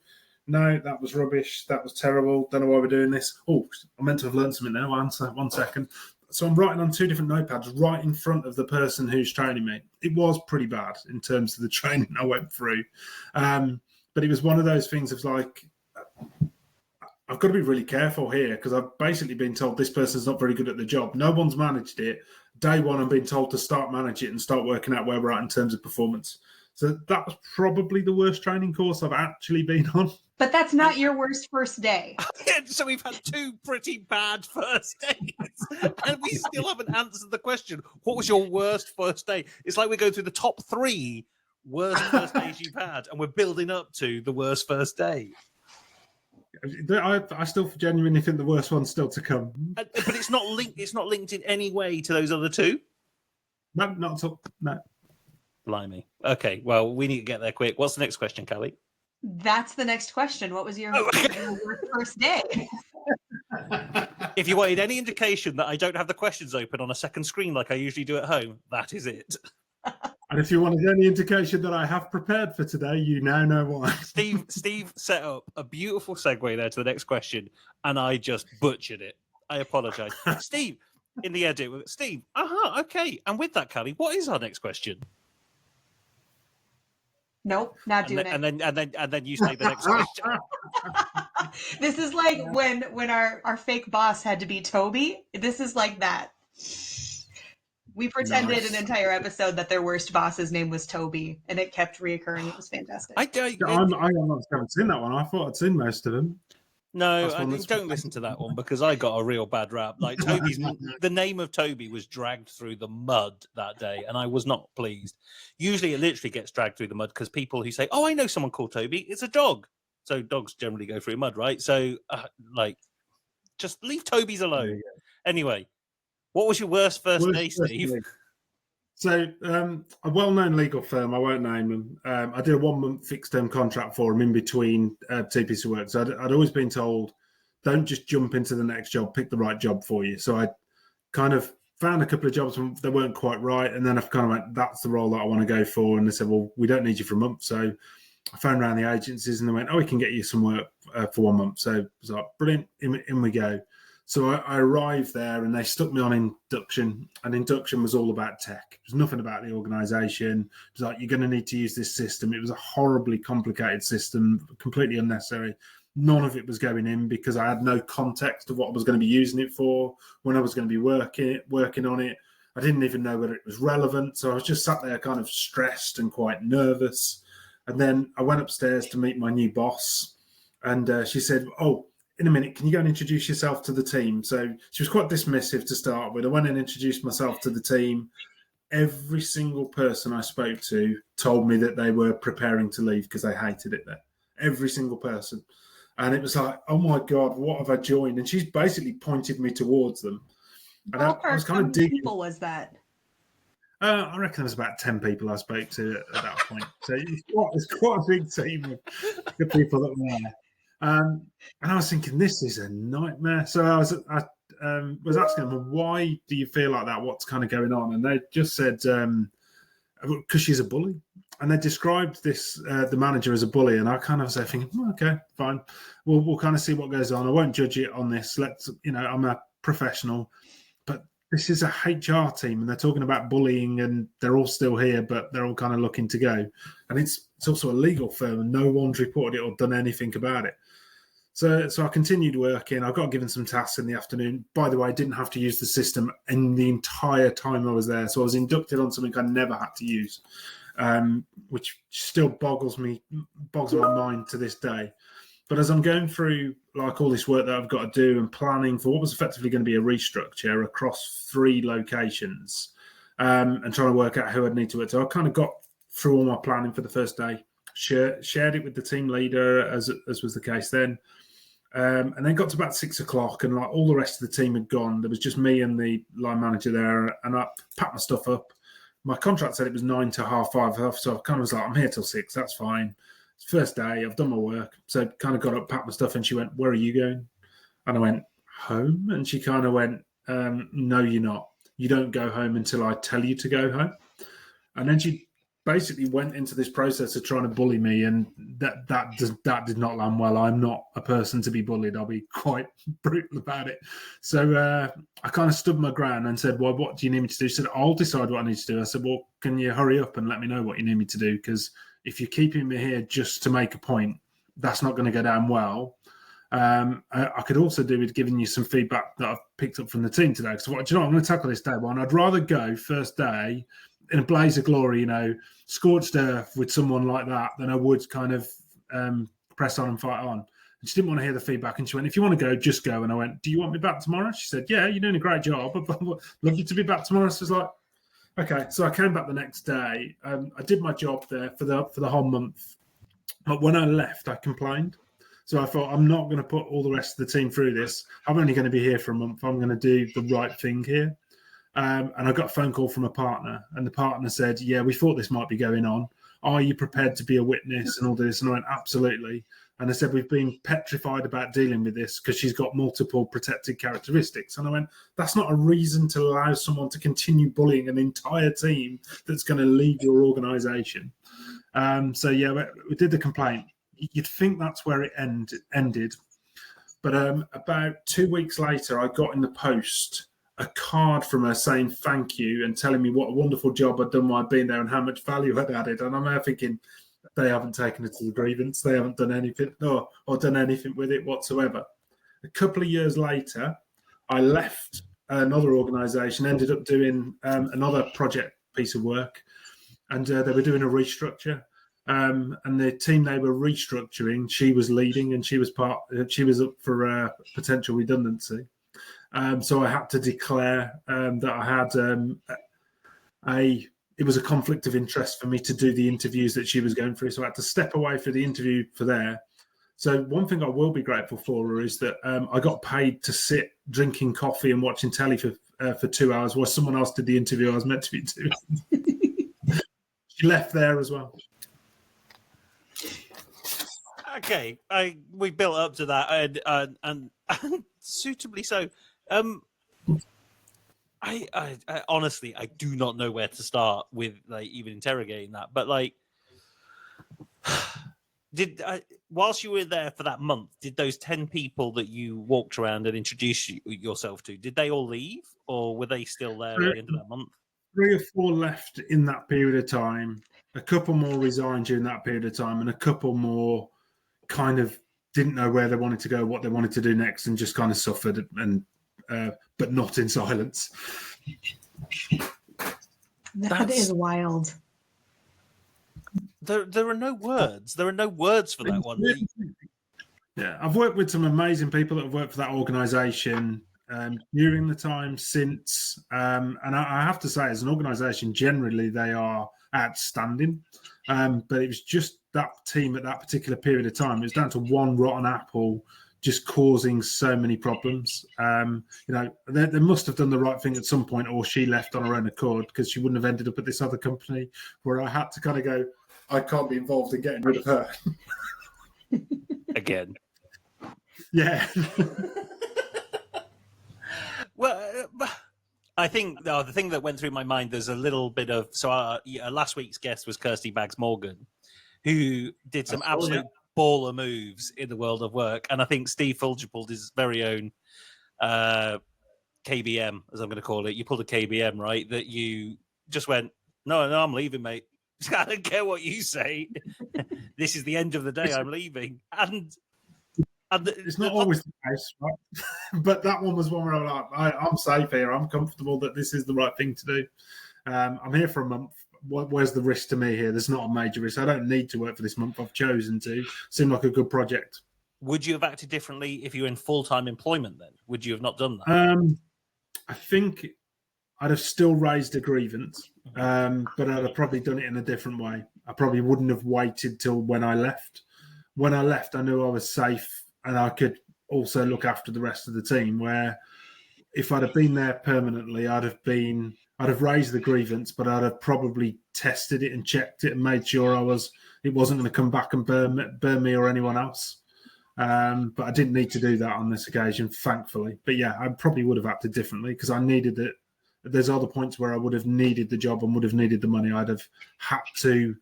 no, that was rubbish. That was terrible. Don't know why we're doing this. Oh, I meant to have learned something there. One second. So I'm writing on 2 different notepads right in front of the person who's training me. It was pretty bad in terms of the training I went through. But it was one of those things of like, I've got to be really careful here because I've basically been told this person's not very good at the job. No one's managed it. Day one, I'm being told to start manage it and start working out where we're at in terms of performance. So that was probably the worst training course I've actually been on. But that's not your worst first day. So we've had 2 pretty bad first days, and we still haven't answered the question. What was your worst first day? It's like we go through the top 3 worst first days you've had, and we're building up to the worst first day. I still genuinely think the worst one's still to come. But it's not linked. It's not linked in any way to those other 2. No, not at all. No. Blimey. Okay. Well, we need to get there quick. What's the next question, Callie? That's the next question. What was your worst first day? If you wanted any indication that I don't have the questions open on a second screen like I usually do at home, that is it. And if you wanted any indication that I have prepared for today, you now know why. Steve set up a beautiful segue there to the next question, and I just butchered it. I apologise. Steve, in the edit, Steve, okay. And with that, Callie, what is our next question? Nope, not doing it. And then you say the next question. This is like when our fake boss had to be Toby. This is like that. We pretended an entire episode that their worst boss's name was Toby, and it kept reoccurring. It was fantastic. I haven't seen that one. I thought I'd seen most of them. No, don't listen to that one because I got a real bad rap. Like the name of Toby was dragged through the mud that day, and I was not pleased. Usually, it literally gets dragged through the mud because people who say, "Oh, I know someone called Toby," it's a dog. So dogs generally go through mud, right? So, just leave Toby's alone. Anyway, what was your worst first day, Steve? So, a well-known legal firm, I won't name them, I did a 1-month fixed-term contract for them in between two pieces of work. So I'd always been told, don't just jump into the next job, pick the right job for you. So I kind of found a couple of jobs that weren't quite right, and then I've kind of went, that's the role that I want to go for. And they said, well, we don't need you for a month. So I phoned around the agencies, and they went, oh, we can get you some work for 1 month. So I was like, brilliant, in we go. So I arrived there and they stuck me on induction, and induction was all about tech. It was nothing about the organisation. It was like, you're going to need to use this system. It was a horribly complicated system, completely unnecessary. None of it was going in because I had no context of what I was going to be using it for, when I was going to be working on it. I didn't even know whether it was relevant. So I was just sat there kind of stressed and quite nervous. And then I went upstairs to meet my new boss, and she said, oh, in a minute, can you go and introduce yourself to the team? So she was quite dismissive to start with. I went and introduced myself to the team. Every single person I spoke to told me that they were preparing to leave because they hated it there. Every single person. And it was like, oh my God, what have I joined? And she's basically pointed me towards them. And I was kind of digging. People was that? I reckon there was about 10 people I spoke to at that point. So it's quite a big team of the people that were there. And I was thinking, this is a nightmare. So I was asking them, why do you feel like that? What's kind of going on? And they just said, because she's a bully. And they described the manager as a bully. And I kind of was there thinking, okay, fine. We'll kind of see what goes on. I won't judge it on this. I'm a professional. But this is a HR team, and they're talking about bullying, and they're all still here, but they're all kind of looking to go. And it's also a legal firm, and no one's reported it or done anything about it. So I continued working. I got given some tasks in the afternoon. By the way, I didn't have to use the system in the entire time I was there. So I was inducted on something I never had to use, which still boggles my mind to this day. But as I'm going through like all this work that I've got to do and planning for what was effectively going to be a restructure across 3 locations, and trying to work out who I'd need to work to, I kind of got through all my planning for the first day, shared it with the team leader as was the case then. And then got to about 6 o'clock, and like all the rest of the team had gone. There was just me and the line manager there, and I packed my stuff up. My contract said it was 9 to 5:30, so I kind of was like, I'm here till 6, that's fine. It's first day, I've done my work. So kind of got up, packed my stuff, and she went, where are you going? And I went, home? And she kind of went, no, you're not. You don't go home until I tell you to go home. And then she basically went into this process of trying to bully me, and that did not land well. I'm not a person to be bullied. I'll be quite brutal about it. So I kind of stood my ground and said, well, what do you need me to do? She said, I'll decide what I need to do. I said, well, can you hurry up and let me know what you need me to do? Because if you're keeping me here just to make a point, that's not going to go down well. I could also do with giving you some feedback that I've picked up from the team today. So I'm going to tackle this day one. I'd rather go first day in a blaze of glory, scorched earth with someone like that than I would kind of press on and fight on. And she didn't want to hear the feedback. And she went, if you want to go, just go. And I went, do you want me back tomorrow? She said, yeah, you're doing a great job. I'd love you to be back tomorrow. So I was like, okay. So I came back the next day. I did my job there for the whole month. But when I left, I complained. So I thought, I'm not going to put all the rest of the team through this. I'm only going to be here for a month. I'm going to do the right thing here. And I got a phone call from a partner, and the partner said, yeah, we thought this might be going on. Are you prepared to be a witness and all this? And I went, absolutely. And I said, we've been petrified about dealing with this because she's got multiple protected characteristics. And I went, that's not a reason to allow someone to continue bullying an entire team that's going to leave your organisation. So, yeah, we did the complaint. You'd think that's where it ended. But about 2 weeks later, I got in the post a card from her saying thank you and telling me what a wonderful job I'd done while I'd been there and how much value I'd added. And I'm there thinking, they haven't taken it to the grievance. They haven't done anything or done anything with it whatsoever. A couple of years later, I left another organisation, ended up doing another project piece of work, and they were doing a restructure. And the team they were restructuring, she was leading, and she was up for potential redundancy. So I had to declare that I had it was a conflict of interest for me to do the interviews that she was going through. So I had to step away for the interview for there. So one thing I will be grateful for her is that I got paid to sit drinking coffee and watching telly for 2 hours while someone else did the interview I was meant to be doing. She left there as well. Okay, we built up to that, and suitably so. I honestly, I do not know where to start with even interrogating that. But whilst you were there for that month, did those 10 people that you walked around and introduced yourself to, did they all leave, or were they still there at the end of that month? 3 or 4 left in that period of time. A couple more resigned during that period of time, and a couple more kind of didn't know where they wanted to go, what they wanted to do next, and just kind of suffered, and but not in silence. That is wild. There are no words. There are no words for that one. Yeah, I've worked with some amazing people that have worked for that organisation during the time since, and I have to say, as an organisation, generally they are outstanding. But it was just that team at that particular period of time. It was down to one rotten apple just causing so many problems. They must have done the right thing at some point, or she left on her own accord, because she wouldn't have ended up at this other company where I had to kind of go, I can't be involved in getting rid of her. Again. Yeah. Well, I think the thing that went through my mind, there's a little bit of... So last week's guest was Kirsty Baggs-Morgan, who did some absolute baller moves in the world of work. And I think Steve Foulger pulled his very own KBM, as I'm going to call it. You pulled a KBM, right? That you just went, no, I'm leaving, mate. I don't care what you say. This is the end of the day. I'm leaving. And it's not always the case, right? But that one was one where I'm like, I'm safe here. I'm comfortable that this is the right thing to do. I'm here for a month. Where's the risk to me here? There's not a major risk. I don't need to work for this month. I've chosen to. Seemed like a good project. Would you have acted differently if you were in full-time employment then? Would you have not done that? I think I'd have still raised a grievance, but I'd have probably done it in a different way. I probably wouldn't have waited till when I left. When I left, I knew I was safe and I could also look after the rest of the team, where if I'd have been there permanently, I'd have raised the grievance, but I'd have probably tested it and checked it and made sure it wasn't going to come back and burn me or anyone else. But I didn't need to do that on this occasion, thankfully. But yeah, I probably would have acted differently, because I needed it. There's other points where I would have needed the job and would have needed the money. I'd have had to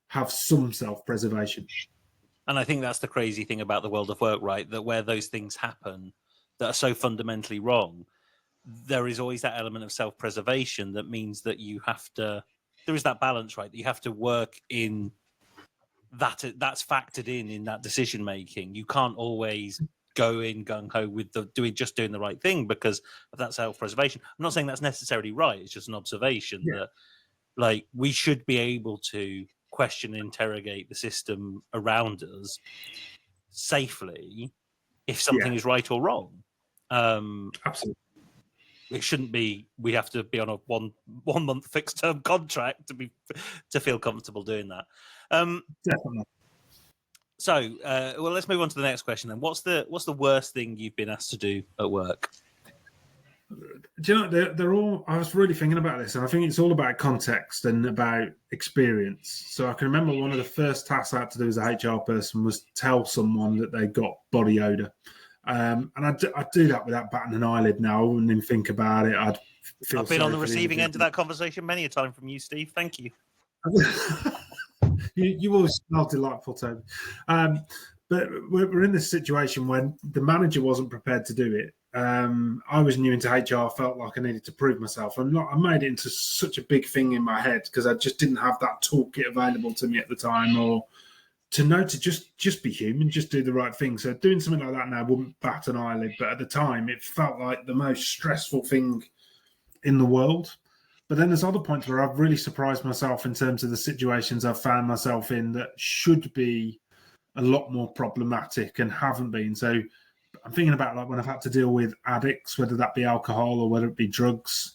have some self-preservation. And I think that's the crazy thing about the world of work, right? That where those things happen that are so fundamentally wrong, there is always that element of self-preservation that means that you have to... There is that balance, right? That you have to work in... That's factored in that decision-making. You can't always go in gung-ho with doing the right thing because of that self-preservation. I'm not saying that's necessarily right. It's just an observation that, like, we should be able to question and interrogate the system around us safely if something is right or wrong. Absolutely. It shouldn't be we have to be on a one month fixed term contract to feel comfortable doing that. Definitely. So, well, let's move on to the next question then. What's the worst thing you've been asked to do at work? Do you know, they're all... I was really thinking about this, and I think it's all about context and about experience. So I can remember one of the first tasks I had to do as a HR person was tell someone that they got body odor. And I'd do that without batting an eyelid now. I wouldn't even think about it. I've been on the receiving end of that conversation many a time from you, Steve. Thank you. You always smell delightful, Toby. But we're in this situation when the manager wasn't prepared to do it. I was new into HR, felt like I needed to prove myself. I made it into such a big thing in my head because I just didn't have that toolkit available to me at the time, or to know to just be human, just do the right thing. So doing something like that now wouldn't bat an eyelid, but at the time it felt like the most stressful thing in the world. But then there's other points where I've really surprised myself in terms of the situations I've found myself in that should be a lot more problematic and haven't been. So I'm thinking about like when I've had to deal with addicts, whether that be alcohol or whether it be drugs.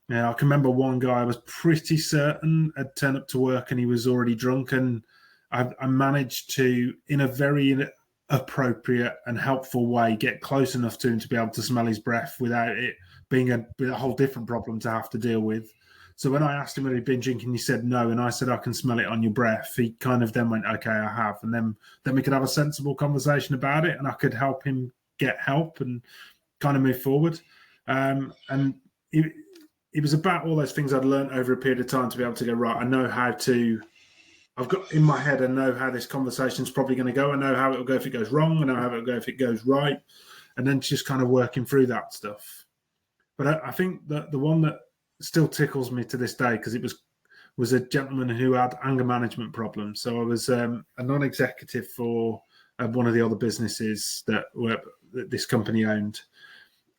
I can remember one guy I was pretty certain had turned up to work and he was already drunk, and I managed to, in a very appropriate and helpful way, get close enough to him to be able to smell his breath without it being a whole different problem to have to deal with. So when I asked him whether he'd been drinking, he said no, and I said, I can smell it on your breath. He kind of then went, okay, I have. And then we could have a sensible conversation about it, and I could help him get help and kind of move forward. And it was about all those things I'd learned over a period of time to be able to go, right, I know how to... I've got in my head, I know how this conversation's probably going to go. I know how it'll go if it goes wrong. I know how it'll go if it goes right. And then just kind of working through that stuff. But I think that the one that still tickles me to this day, because it was a gentleman who had anger management problems. So I was a non-executive for one of the other businesses that this company owned.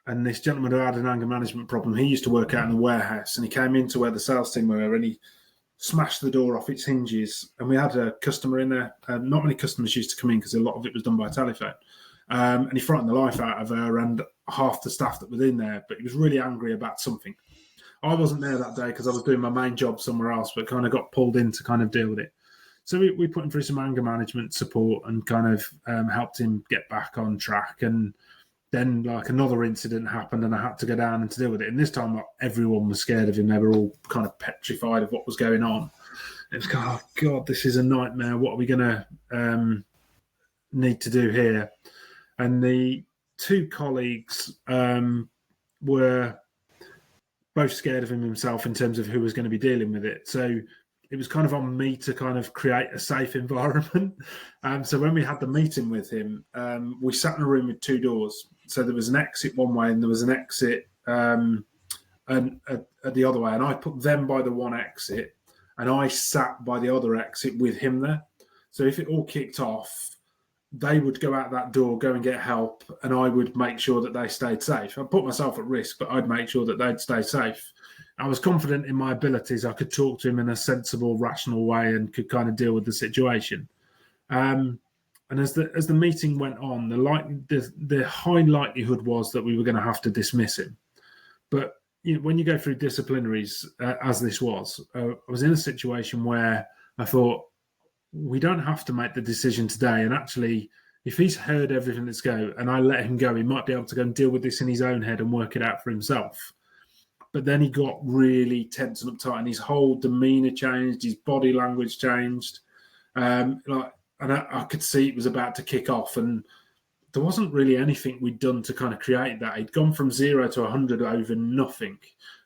And this gentleman who had an anger management problem, he used to work out in the warehouse, and he came into where the sales team were, and he smashed the door off its hinges, and we had a customer in there. Not many customers used to come in because a lot of it was done by telephone. And he frightened the life out of her and half the staff that were in there, but he was really angry about something. I wasn't there that day because I was doing my main job somewhere else, but kind of got pulled in to kind of deal with it. So we put him through some anger management support and kind of helped him get back on track. And then like another incident happened and I had to go down and to deal with it. And this time, like, everyone was scared of him. They were all kind of petrified of what was going on. It was kind of, oh God, this is a nightmare. What are we going to need to do here? And the two colleagues were both scared of him himself in terms of who was going to be dealing with it. So it was kind of on me to kind of create a safe environment. So when we had the meeting with him, we sat in a room with two doors. So there was an exit one way and there was an exit and at the other way. And I put them by the one exit and I sat by the other exit with him there. So if it all kicked off, they would go out that door, go and get help, and I would make sure that they stayed safe. I put myself at risk, but I'd make sure that they'd stay safe. I was confident in my abilities. I could talk to him in a sensible, rational way and could kind of deal with the situation. And as the meeting went on, the high likelihood was that we were going to have to dismiss him. But when you go through disciplinaries, as this was, I was in a situation where I thought, we don't have to make the decision today. And actually, if he's heard everything that's go and I let him go, he might be able to go and deal with this in his own head and work it out for himself. But then he got really tense and uptight and his whole demeanour changed, his body language changed. And I could see it was about to kick off. And there wasn't really anything we'd done to kind of create that. He'd gone from 0 to 100 over nothing.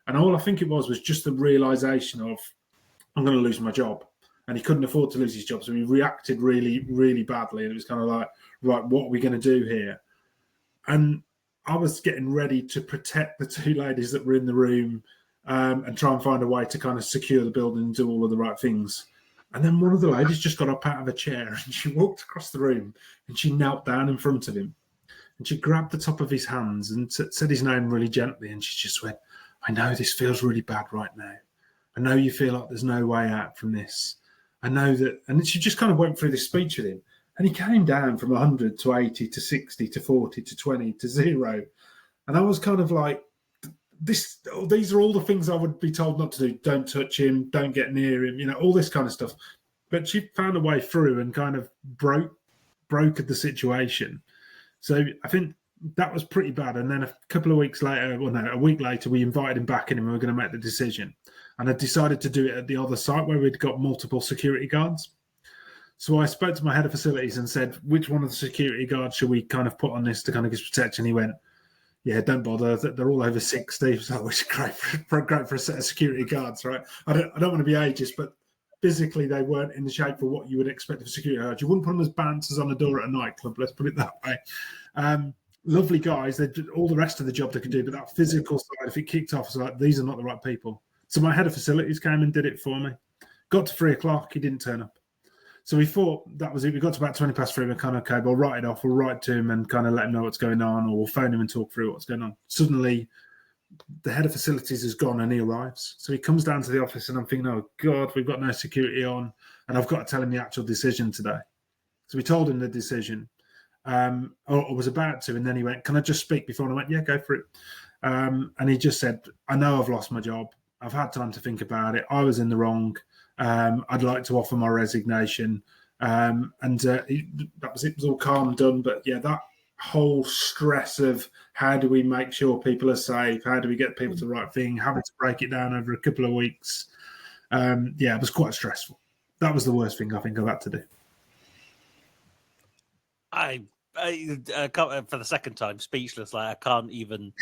And all I think it was just the realisation of, I'm going to lose my job. And he couldn't afford to lose his job. So he reacted really, really badly. And it was kind of like, right, what are we going to do here? And I was getting ready to protect the two ladies that were in the room and try and find a way to kind of secure the building and do all of the right things. And then one of the ladies just got up out of a chair and she walked across the room and she knelt down in front of him. And she grabbed the top of his hands and said his name really gently. And she just went, I know this feels really bad right now. I know you feel like there's no way out from this. I know that, and she just kind of went through this speech with him, and he came down from 100 to 80 to 60 to 40 to 20 to 0. And I was kind of like, these are all the things I would be told not to do. Don't touch him, don't get near him, all this kind of stuff. But she found a way through and kind of brokered the situation. So I think that was pretty bad. And then a week later, we invited him back in and we were going to make the decision. And I decided to do it at the other site where we'd got multiple security guards. So I spoke to my head of facilities and said, which one of the security guards should we kind of put on this to kind of give protection? He went, yeah, don't bother. They're all over 60. So it's great for a set of security guards, right? I don't want to be ageist, but physically they weren't in the shape for what you would expect of security guards. You wouldn't put them as bouncers on a door at a nightclub, let's put it that way. Lovely guys. They did all the rest of the job they could do, but that physical side, if it kicked off, it's like, these are not the right people. So my head of facilities came and did it for me. Got to 3 o'clock, he didn't turn up. So we thought that was it. We got to about 20 past 3. We're kind of, okay, we'll write it off. We'll write to him and kind of let him know what's going on, or we'll phone him and talk through what's going on. Suddenly, the head of facilities is gone and he arrives. So he comes down to the office and I'm thinking, oh, God, we've got no security on. And I've got to tell him the actual decision today. So we told him the decision, or was about to. And then he went, can I just speak before? And I went, yeah, go for it. And he just said, I know I've lost my job. I've had time to think about it. I was in the wrong. I'd like to offer my resignation. That was it. It was all calm and done. But yeah, that whole stress of how do we make sure people are safe? How do we get people to the right thing? Having to break it down over a couple of weeks. It was quite stressful. That was the worst thing I think I've had to do. I can't, for the second time, speechless. Like I can't even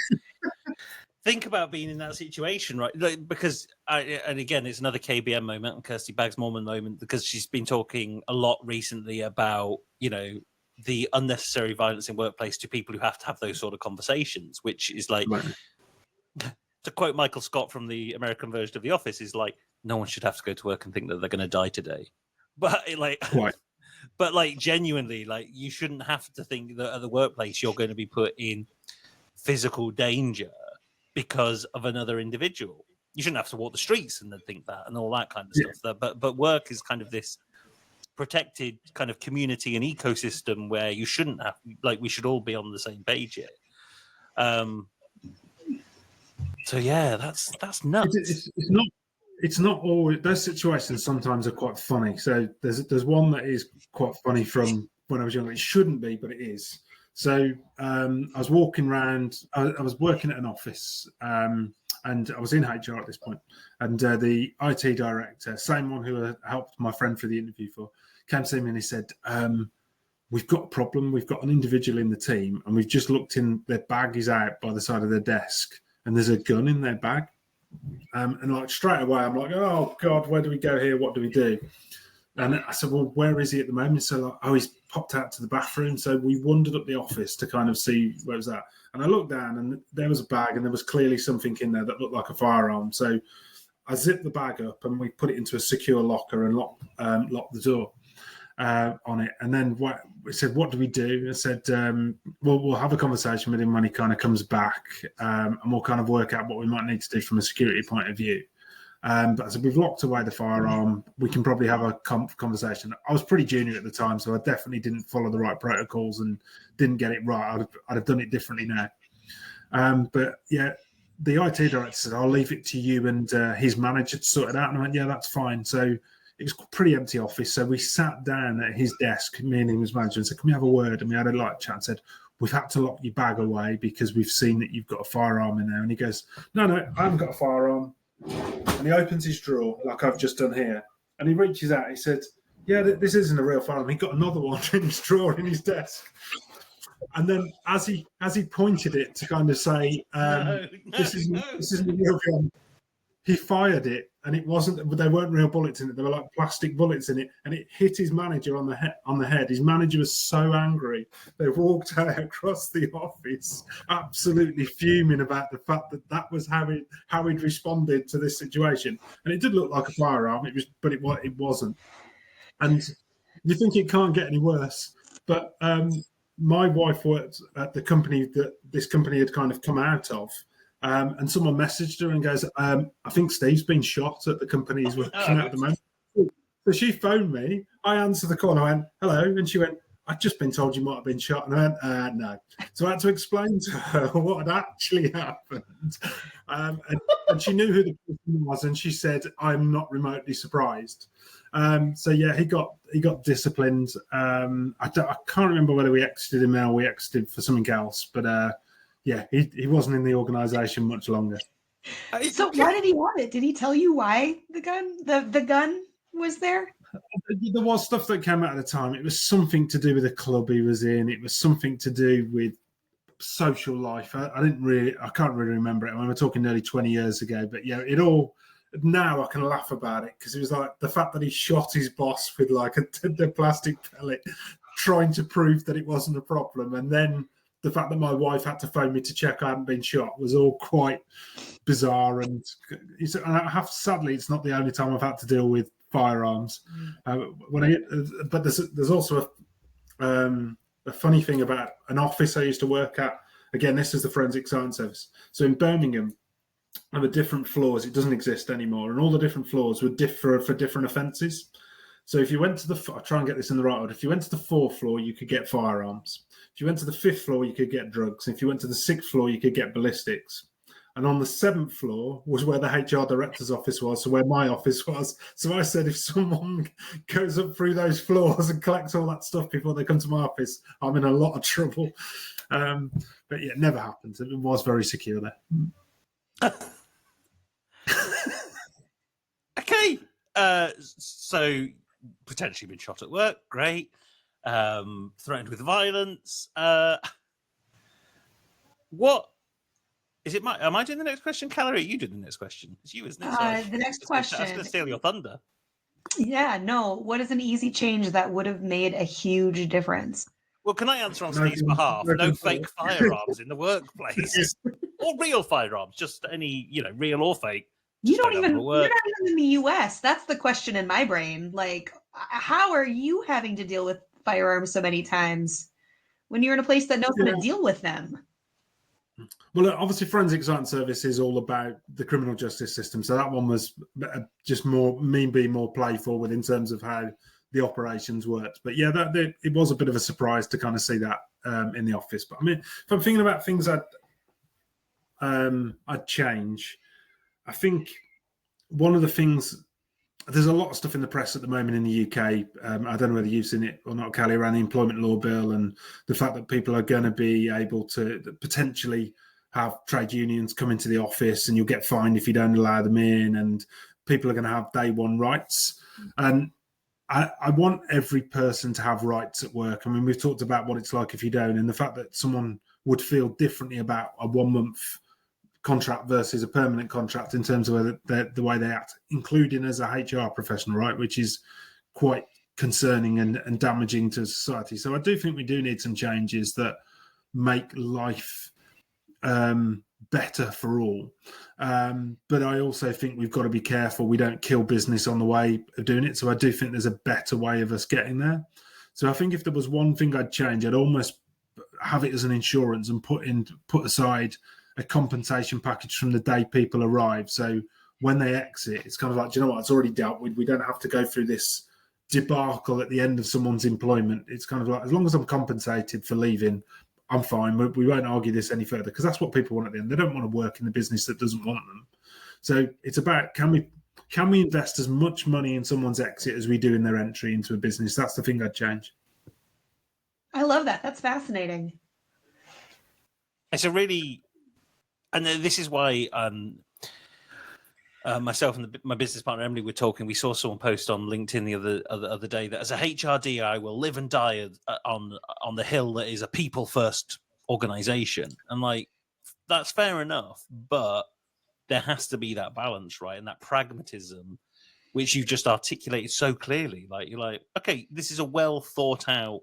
think about being in that situation, right? Like, because and again, it's another KBM moment and Kirsty Bags-Morman moment, because she's been talking a lot recently about, the unnecessary violence in workplace to people who have to have those sort of conversations, which is like, right. To quote Michael Scott from the American version of The Office, is like, no one should have to go to work and think that they're going to die today. But genuinely, you shouldn't have to think that at the workplace you're going to be put in physical danger because of another individual. You shouldn't have to walk the streets and then think that and all that kind of stuff. But work is kind of this protected kind of community and ecosystem where you shouldn't have, we should all be on the same page here. So yeah, that's nuts. it's not always, those situations sometimes are quite funny. So there's one that is quite funny from when I was younger. It shouldn't be, but it is. So I was walking around, I was working at an office, and I was in HR at this point. And the IT director, same one who helped my friend for the interview for, came to see me and he said, we've got a problem. We've got an individual in the team and we've just looked in, their bag is out by the side of their desk and there's a gun in their bag. And like straight away, I'm like, oh God, where do we go here? What do we do? And I said, well, where is he at the moment? So like, oh, he's popped out to the bathroom. So we wandered up the office to kind of see where it was at. And I looked down and there was a bag and there was clearly something in there that looked like a firearm. So I zipped the bag up and we put it into a secure locker and locked the door on it. And then we said, what do we do? I said, we'll have a conversation with him when he kind of comes back, and we'll kind of work out what we might need to do from a security point of view. But I said, we've locked away the firearm. We can probably have a conversation. I was pretty junior at the time, so I definitely didn't follow the right protocols and didn't get it right. I'd have done it differently now. But yeah, the IT director said, I'll leave it to you and his manager to sort it out. And I went, yeah, that's fine. So it was a pretty empty office. So we sat down at his desk, me and his manager, and said, can we have a word? And we had a light chat and said, we've had to lock your bag away because we've seen that you've got a firearm in there. And he goes, no, I haven't got a firearm. And he opens his drawer, like I've just done here, and he reaches out. He said, yeah, this isn't a real firearm. He got another one in his drawer in his desk. And then as he pointed it to kind of say, this isn't a real gun, he fired it, and it wasn't. They weren't real bullets in it. They were like plastic bullets in it, and it hit his manager on the head. His manager was so angry they walked out across the office, absolutely fuming about the fact that was how he'd responded to this situation. And it did look like a firearm. But it wasn't. And you think it can't get any worse, but my wife worked at the company that this company had kind of come out of. And someone messaged her and goes, I think Steve's been shot at the company he's working at the moment. So she phoned me. I answered the call and I went, hello. And she went, I've just been told you might have been shot. And I went, no. So I had to explain to her what had actually happened. And she knew who the person was. And she said, I'm not remotely surprised. So yeah, he got disciplined. I can't remember whether we exited him or we exited for something else, but yeah, he wasn't in the organisation much longer. So why did he want it? Did he tell you why the gun was there? There was stuff that came out at the time. It was something to do with the club he was in. It was something to do with social life. I can't really remember it. I mean, we're talking nearly 20 years ago, but yeah, it all. Now I can laugh about it because it was like the fact that he shot his boss with like a plastic pellet, trying to prove that it wasn't a problem, and then the fact that my wife had to phone me to check I hadn't been shot was all quite bizarre. And sadly, it's not the only time I've had to deal with firearms. But there's also a funny thing about an office I used to work at. Again, this is the Forensic Science Service. So in Birmingham, there were different floors. It doesn't exist anymore, and all the different floors would differ for different offences. So if you went to I'll try and get this in the right order. If you went to the 4th floor, you could get firearms. If you went to the 5th floor, you could get drugs. If you went to the 6th floor, you could get ballistics. And on the 7th floor was where the HR director's office was, so where my office was. So I said, if someone goes up through those floors and collects all that stuff before they come to my office, I'm in a lot of trouble. But yeah, it never happened. It was very secure there. Okay. So potentially been shot at work. Great. Threatened with violence. What is it? Am I doing the next question, Calorie? You did the next question. It's you, isn't it? The next question. I was going to steal your thunder. Yeah, no. What is an easy change that would have made a huge difference? Well, can I answer on Steve's behalf? No fake firearms in the workplace, or real firearms, just any, real or fake. You're not even in the US. That's the question in my brain. Like, how are you having to deal with firearms so many times when you're in a place that knows how to deal with them? Well, obviously, Forensic Science Service is all about the criminal justice system. So that one was just being more playful with in terms of how the operations worked. But yeah, it was a bit of a surprise to kind of see that in the office. But I mean, if I'm thinking about things I'd change, I think one of the things, there's a lot of stuff in the press at the moment in the UK. I don't know whether you've seen it or not, Callie, around the employment law bill and the fact that people are going to be able to potentially have trade unions come into the office and you'll get fined if you don't allow them in, and people are going to have day one rights. And I want every person to have rights at work. I mean, we've talked about what it's like if you don't, and the fact that someone would feel differently about a 1 month contract versus a permanent contract in terms of the way they act, including as a HR professional, right, which is quite concerning and damaging to society. So I do think we do need some changes that make life better for all. But I also think we've got to be careful we don't kill business on the way of doing it. So I do think there's a better way of us getting there. So I think if there was one thing I'd change, I'd almost have it as an insurance and put aside a compensation package from the day people arrive. So when they exit, it's kind of like, do you know what? It's already dealt with. We don't have to go through this debacle at the end of someone's employment. It's kind of like, as long as I'm compensated for leaving, I'm fine. We won't argue this any further, because that's what people want at the end. They don't want to work in the business that doesn't want them. So it's about, can we invest as much money in someone's exit as we do in their entry into a business? That's the thing I'd change. I love that. That's fascinating. It's a really, and this is why myself and my business partner Emily were talking. We saw someone post on LinkedIn the other day that as a HRD, I will live and die on the hill that is a people first organization, and like that's fair enough, but there has to be that balance, right, and that pragmatism, which you've just articulated so clearly. Like you're like, okay, this is a well thought out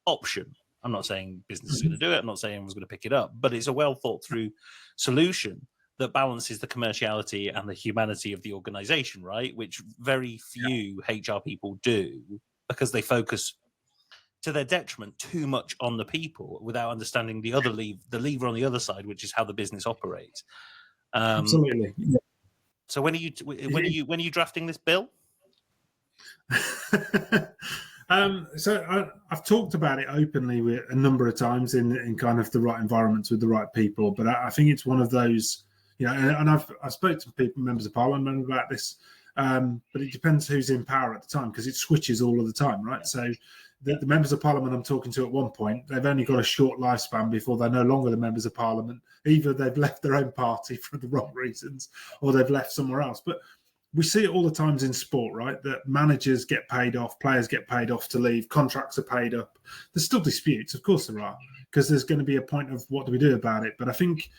option. I'm not saying business is going to do it. I'm not saying everyone's going to pick it up, but it's a well thought through solution that balances the commerciality and the humanity of the organization, right? Which very few HR people do, because they focus to their detriment too much on the people without understanding the lever on the other side, which is how the business operates. Absolutely. Yeah. So when are you drafting this bill? So I've talked about it openly a number of times in kind of the right environments with the right people, but I think it's one of those, you know, and I've spoken to people, members of parliament about this, but it depends who's in power at the time, because it switches all of the time, right? So the members of parliament I'm talking to at one point, they've only got a short lifespan before they're no longer the members of parliament. Either they've left their own party for the wrong reasons, or they've left somewhere else. But we see it all the times in sport, right? That managers get paid off, players get paid off to leave, contracts are paid up. There's still disputes, of course there are, because there's going to be a point of what do we do about it. But I think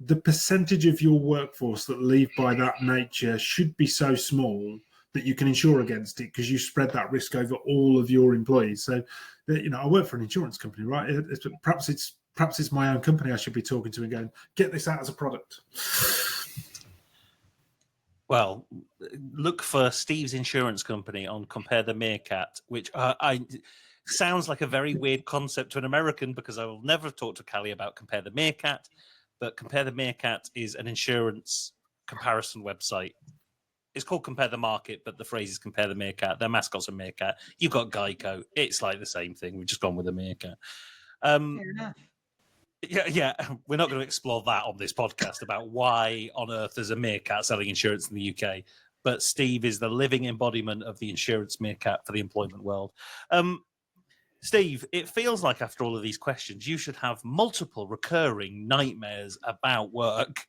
the percentage of your workforce that leave by that nature should be so small that you can insure against it, because you spread that risk over all of your employees. So, you know, I work for an insurance company, right? Perhaps it's my own company I should be talking to and going, get this out as a product. Well, look for Steve's insurance company on Compare the Meerkat, which I sounds like a very weird concept to an American, because I will never talk to Callie about Compare the Meerkat. But Compare the Meerkat is an insurance comparison website. It's called Compare the Market, but the phrase is Compare the Meerkat. Their mascot's a meerkat. You've got Geico. It's like the same thing. We've just gone with a meerkat. Fair enough. Yeah, we're not going to explore that on this podcast about why on earth there's a meerkat selling insurance in the UK. But Steve is the living embodiment of the insurance meerkat for the employment world. Steve, it feels like after all of these questions, you should have multiple recurring nightmares about work.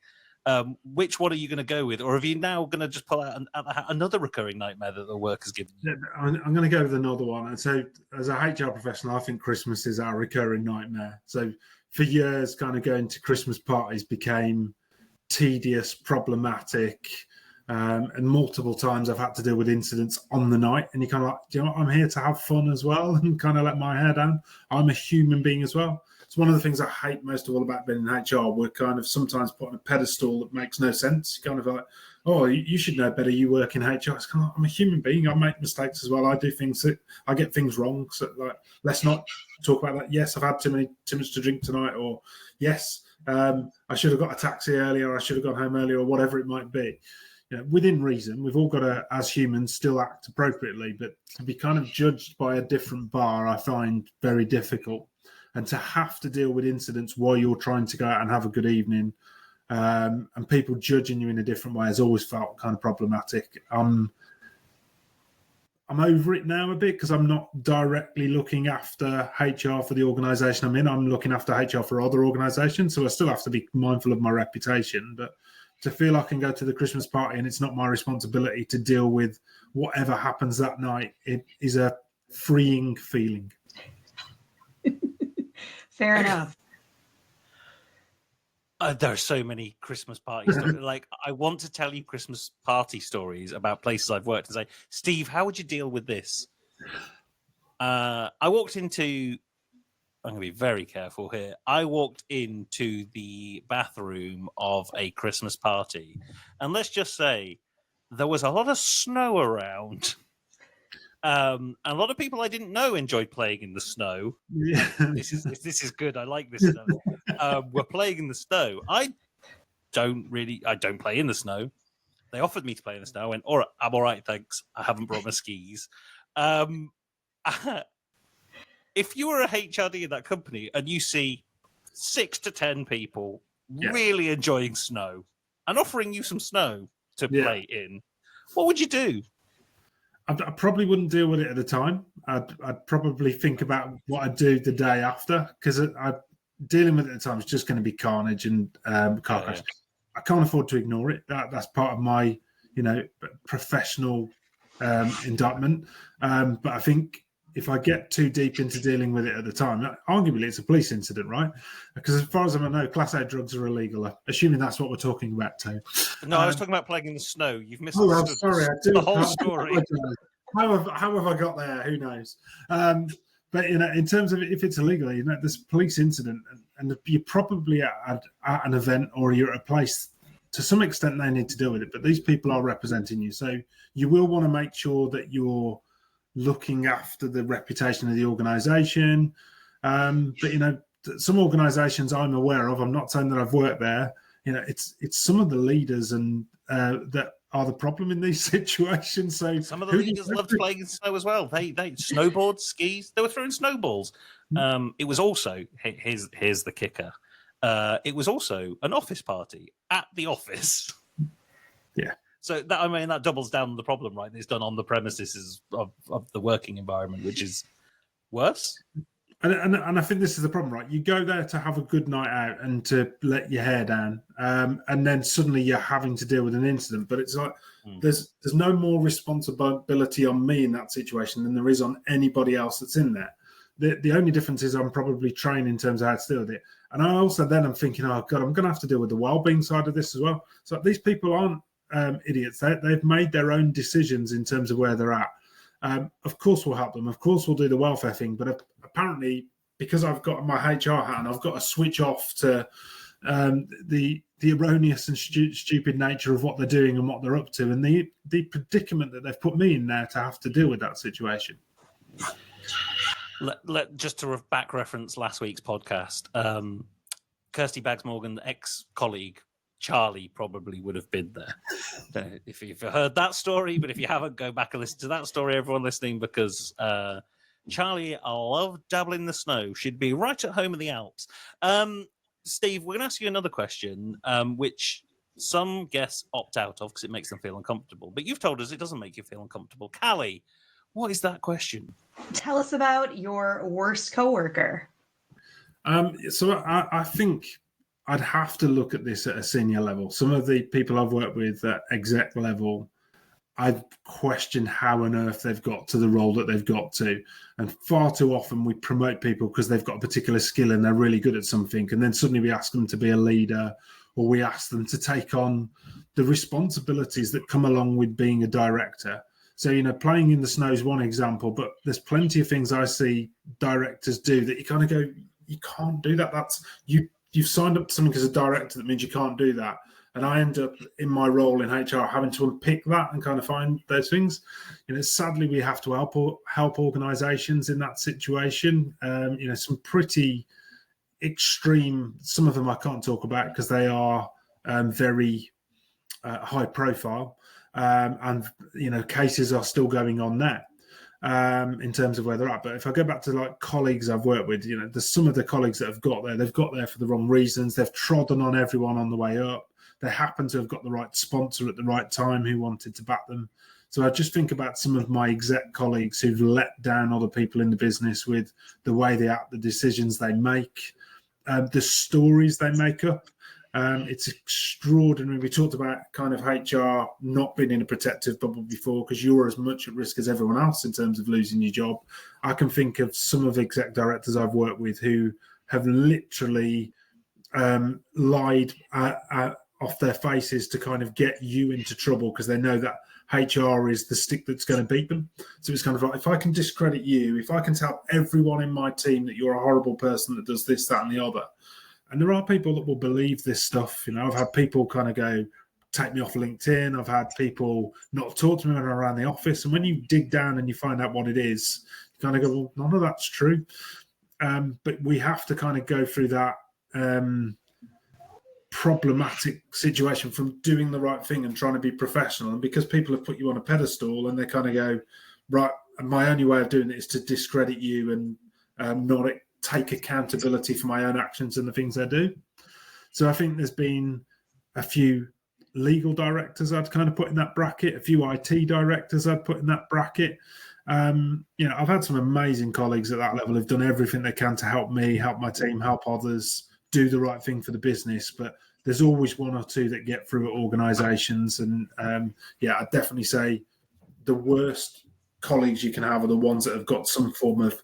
Which one are you going to go with? Or are you now going to just pull out another recurring nightmare that the work has given you? I'm going to go with another one. And so as a HR professional, I think Christmas is our recurring nightmare. So for years, kind of going to Christmas parties became tedious, problematic, and multiple times I've had to deal with incidents on the night. And you're kind of like, do you know what? I'm here to have fun as well and kind of let my hair down. I'm a human being as well. It's one of the things I hate most of all about being in HR. We're kind of sometimes put on a pedestal that makes no sense. You're kind of like, oh, you should know better. You work in HR. It's kind of like, I'm a human being. I make mistakes as well. I do things I get things wrong. So like, let's not talk about that. Yes, I've had too much to drink tonight, or yes, I should have got a taxi earlier. I should have gone home earlier, or whatever it might be. You know, within reason, we've all got to, as humans, still act appropriately. But to be kind of judged by a different bar, I find very difficult. And to have to deal with incidents while you're trying to go out and have a good evening, and people judging you in a different way has always felt kind of problematic. I'm over it now a bit because I'm not directly looking after HR for the organisation I'm in. I'm looking after HR for other organisations, so I still have to be mindful of my reputation. But to feel I can go to the Christmas party and it's not my responsibility to deal with whatever happens that night, it is a freeing feeling. Fair enough. There are so many Christmas party stories. Like, I want to tell you Christmas party stories about places I've worked and say, Steve, how would you deal with this? I walked into, I'm going to be very careful here. I walked into the bathroom of a Christmas party, and let's just say there was a lot of snow around. A lot of people I didn't know enjoyed playing in the snow. Yeah. This is good. I like this stuff. We're playing in the snow. I don't play in the snow. They offered me to play in the snow. I went, all right, I'm all right, thanks. I haven't brought my skis. If you were a HRD in that company and you see 6 to 10 people really enjoying snow and offering you some snow to play in, what would you do? I probably wouldn't deal with it at the time. I'd probably think about what I'd do the day after, because dealing with it at the time is just going to be carnage and car crash. I can't afford to ignore it. That's part of my, professional indictment. But I think if I get too deep into dealing with it at the time, arguably it's a police incident, right? Because as far as I know, Class A drugs are illegal. Assuming that's what we're talking about, too. No, I was talking about playing in the snow. You've missed I'm sorry, I do the whole story. How have I got there? Who knows? But in terms of if it's illegal, there's a police incident, and you're probably at an event or you're at a place. To some extent, they need to deal with it. But these people are representing you, so you will want to make sure that you're looking after the reputation of the organisation. But some organisations I'm aware of, I'm not saying that I've worked there. It's some of the leaders and that are the problem in these situations. So some of the leaders loved playing in snow as well. They snowboards, skis. They were throwing snowballs. It was also here's the kicker. It was also an office party at the office. Yeah. So that doubles down on the problem, right? It's done on the premises of the working environment, which is worse. And I think this is the problem, right? You go there to have a good night out and to let your hair down, and then suddenly you're having to deal with an incident. But it's like there's no more responsibility on me in that situation than there is on anybody else that's in there. The only difference is I'm probably trained in terms of how to deal with it. And I also then I'm thinking, oh God, I'm going to have to deal with the well-being side of this as well. So these people aren't idiots. They've made their own decisions in terms of where they're at. Of course we'll help them. Of course we'll do the welfare thing. But apparently, because I've got my HR hat and I've got to switch off to the erroneous and stupid nature of what they're doing and what they're up to, and the predicament that they've put me in there to have to deal with that situation. Just to back reference last week's podcast, Kirsty Baggs-Morgan, ex-colleague, Charlie probably would have been there if you've heard that story. But if you haven't, go back and listen to that story, everyone listening, because Charlie, I love dabbling in the snow. She'd be right at home in the Alps. Steve, we're going to ask you another question, which some guests opt out of because it makes them feel uncomfortable. But you've told us it doesn't make you feel uncomfortable. Callie, what is that question? Tell us about your worst coworker. So I think I'd have to look at this at a senior level. Some of the people I've worked with at exec level, I'd question how on earth they've got to the role that they've got to. And far too often we promote people because they've got a particular skill and they're really good at something. And then suddenly we ask them to be a leader, or we ask them to take on the responsibilities that come along with being a director. So, playing in the snow is one example, but there's plenty of things I see directors do that you kind of go, you can't do that. You've signed up to something as a director that means you can't do that. And I end up in my role in HR having to unpick that and kind of find those things. Sadly, we have to help organisations in that situation. Some pretty extreme, some of them I can't talk about because they are very high profile. And cases are still going on there. in terms of where they're at. But if I go back to like colleagues I've worked with, there's some of the colleagues that have got there, they've got there for the wrong reasons. They've trodden on everyone on the way up. They happen to have got the right sponsor at the right time who wanted to back them. So I just think about some of my exec colleagues who've let down other people in the business with the way they act, the decisions they make, the stories they make up. It's extraordinary. We talked about kind of HR not being in a protective bubble before because you're as much at risk as everyone else in terms of losing your job. I can think of some of the exec directors I've worked with who have literally lied off their faces to kind of get you into trouble because they know that HR is the stick that's going to beat them. So it's kind of like, if I can discredit you, if I can tell everyone in my team that you're a horrible person that does this, that, and the other. And there are people that will believe this stuff. I've had people kind of go, take me off LinkedIn. I've had people not talk to me when I'm around the office. And when you dig down and you find out what it is, you kind of go, well, none of that's true. But we have to kind of go through that problematic situation from doing the right thing and trying to be professional. And because people have put you on a pedestal and they kind of go, right, my only way of doing it is to discredit you and not take accountability for my own actions and the things I do. So I think there's been a few legal directors I'd kind of put in that bracket, a few IT directors I'd put in that bracket. I've had some amazing colleagues at that level who've done everything they can to help me, help my team, help others, do the right thing for the business. But there's always one or two that get through at organisations. And I'd definitely say the worst colleagues you can have are the ones that have got some form of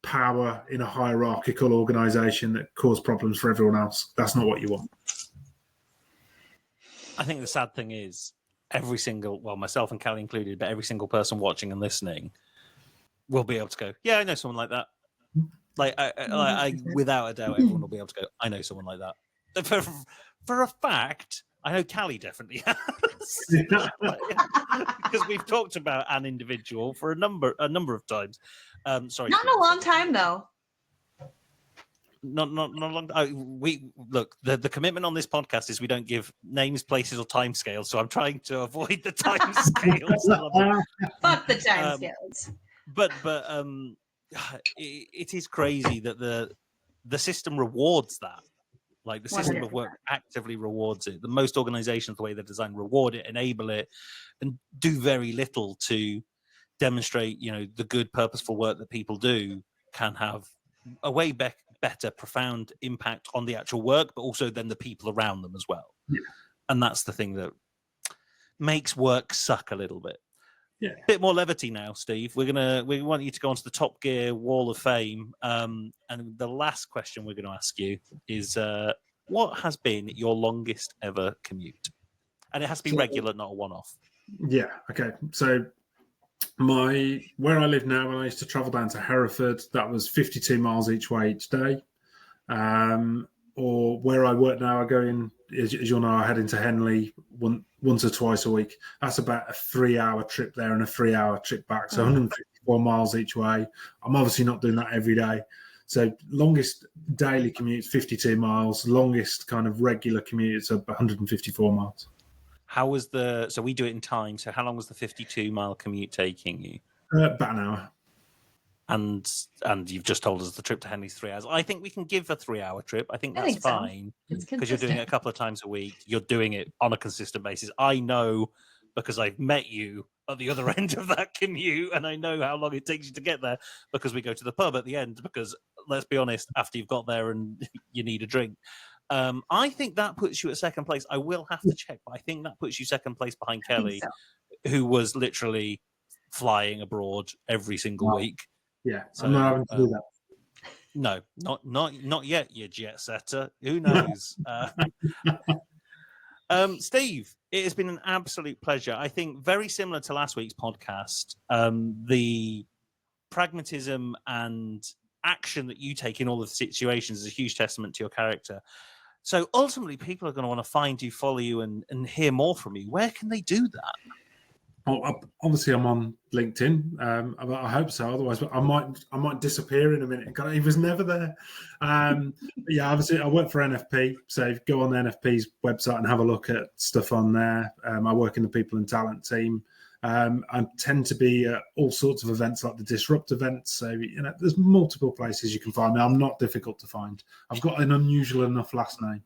power in a hierarchical organisation that cause problems for everyone else. That's not what you want. I think the sad thing is myself and Callie included, but every single person watching and listening will be able to go, yeah, I know someone like that. Like, I without a doubt, everyone will be able to go, I know someone like that. For a fact, I know Callie definitely has. Because we've talked about an individual for a number of times. Sorry, not in a long time though. Not long. We look, the commitment on this podcast is we don't give names, places, or time scales. So I'm trying to avoid the time scales. Fuck the time scales. But it is crazy that the system rewards that. Like the system of work actively rewards it. The most organizations, the way they're designed, reward it, enable it, and do very little to demonstrate, the good, purposeful work that people do can have a way better, profound impact on the actual work, but also then the people around them as well. Yeah. And that's the thing that makes work suck a little bit. Yeah. Bit more levity now, Steve. We want you to go onto the Top Gear Wall of Fame. And the last question we're going to ask you is, what has been your longest ever commute? And it has to be regular, not a one-off. Yeah. Okay. So where I live now, when I used to travel down to Hereford, that was 52 miles each way each day. Or where I work now, I go in, as you'll know, I head into Henley once or twice a week. That's about a 3-hour trip there and a 3-hour trip back. So 154 miles each way. I'm obviously not doing that every day. So longest daily commute, 52 miles. Longest kind of regular commute is 154 miles. How was so we do it in time. So how long was the 52-mile commute taking you? About an hour. And you've just told us the trip to Henley's 3 hours. I think we can give a 3-hour trip. I think that's fine because you're doing it a couple of times a week. You're doing it on a consistent basis. I know because I've met you at the other end of that commute, and I know how long it takes you to get there because we go to the pub at the end. Because let's be honest, after you've got there and you need a drink, I think that puts you at second place. I will have to check, but I think that puts you second place behind Kelly, who was literally flying abroad every single week. Yeah, so, I'm not having to do that. No, not yet, you jet setter. Who knows? Steve, it has been an absolute pleasure. I think very similar to last week's podcast, the pragmatism and action that you take in all of the situations is a huge testament to your character. So ultimately, people are going to want to find you, follow you, and hear more from you. Where can they do that? Obviously, I'm on LinkedIn. I hope so. Otherwise, I might disappear in a minute. God, he was never there. Yeah, obviously, I work for NFP, so go on the NFP's website and have a look at stuff on there. I work in the people and talent team. I tend to be at all sorts of events like the Disrupt events. So there's multiple places you can find me. I'm not difficult to find. I've got an unusual enough last name.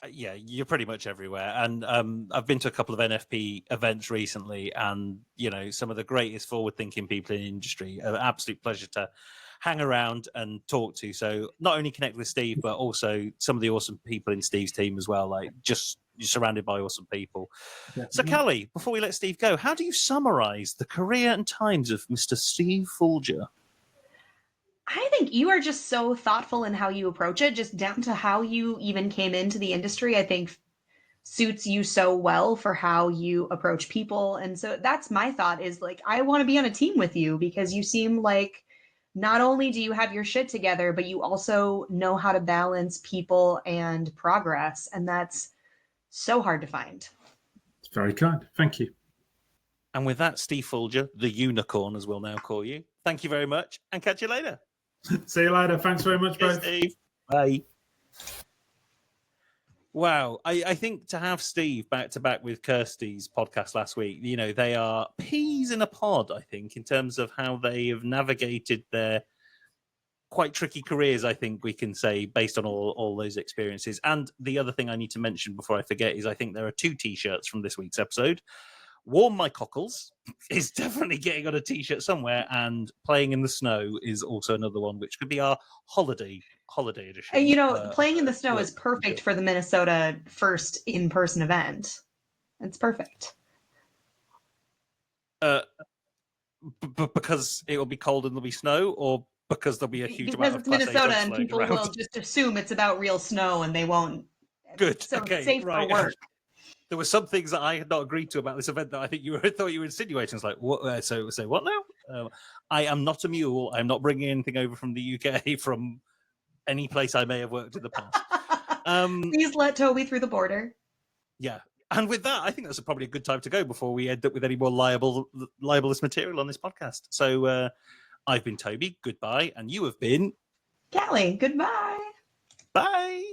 Yeah, you're pretty much everywhere. And I've been to a couple of NFP events recently, and some of the greatest forward-thinking people in the industry. An absolute pleasure to hang around and talk to. So not only connect with Steve, but also some of the awesome people in Steve's team as well. Like, just you're surrounded by awesome people. Definitely. So, Callie, before we let Steve go, how do you summarize the career and times of Mr. Steve Foulger? I think you are just so thoughtful in how you approach it, just down to how you even came into the industry. I think suits you so well for how you approach people. And so that's my thought is like, I want to be on a team with you because you seem like not only do you have your shit together, but you also know how to balance people and progress. And that's so hard to find. It's very kind. Thank you. And with that, Steve Foulger, the unicorn, as we'll now call you, thank you very much and catch you later. See you later. Thanks very much, both. Steve. Bye. Wow. I think to have Steve back to back with Kirsty's podcast last week, they are peas in a pod, I think, in terms of how they have navigated their quite tricky careers, I think we can say, based on all those experiences. And the other thing I need to mention before I forget is I think there are 2 T-shirts from this week's episode. Warm My Cockles is definitely getting on a T-shirt somewhere, and Playing in the Snow is also another one, which could be our holiday edition. And Playing in the Snow is perfect for the Minnesota first in-person event. It's perfect. Because it will be cold and there'll be snow, or because there'll be a huge amount of Minnesota and people will just assume it's about real snow and they won't. Good. So okay. safe right. for work. There were some things that I had not agreed to about this event that I think thought you were insinuating. It's like, what? So what now? I am not a mule. I'm not bringing anything over from the UK from any place I may have worked in the past. Please let Toby through the border. Yeah. And with that, I think that's probably a good time to go before we end up with any more libelous material on this podcast. So I've been Toby. Goodbye. And you have been... Callie. Goodbye. Bye.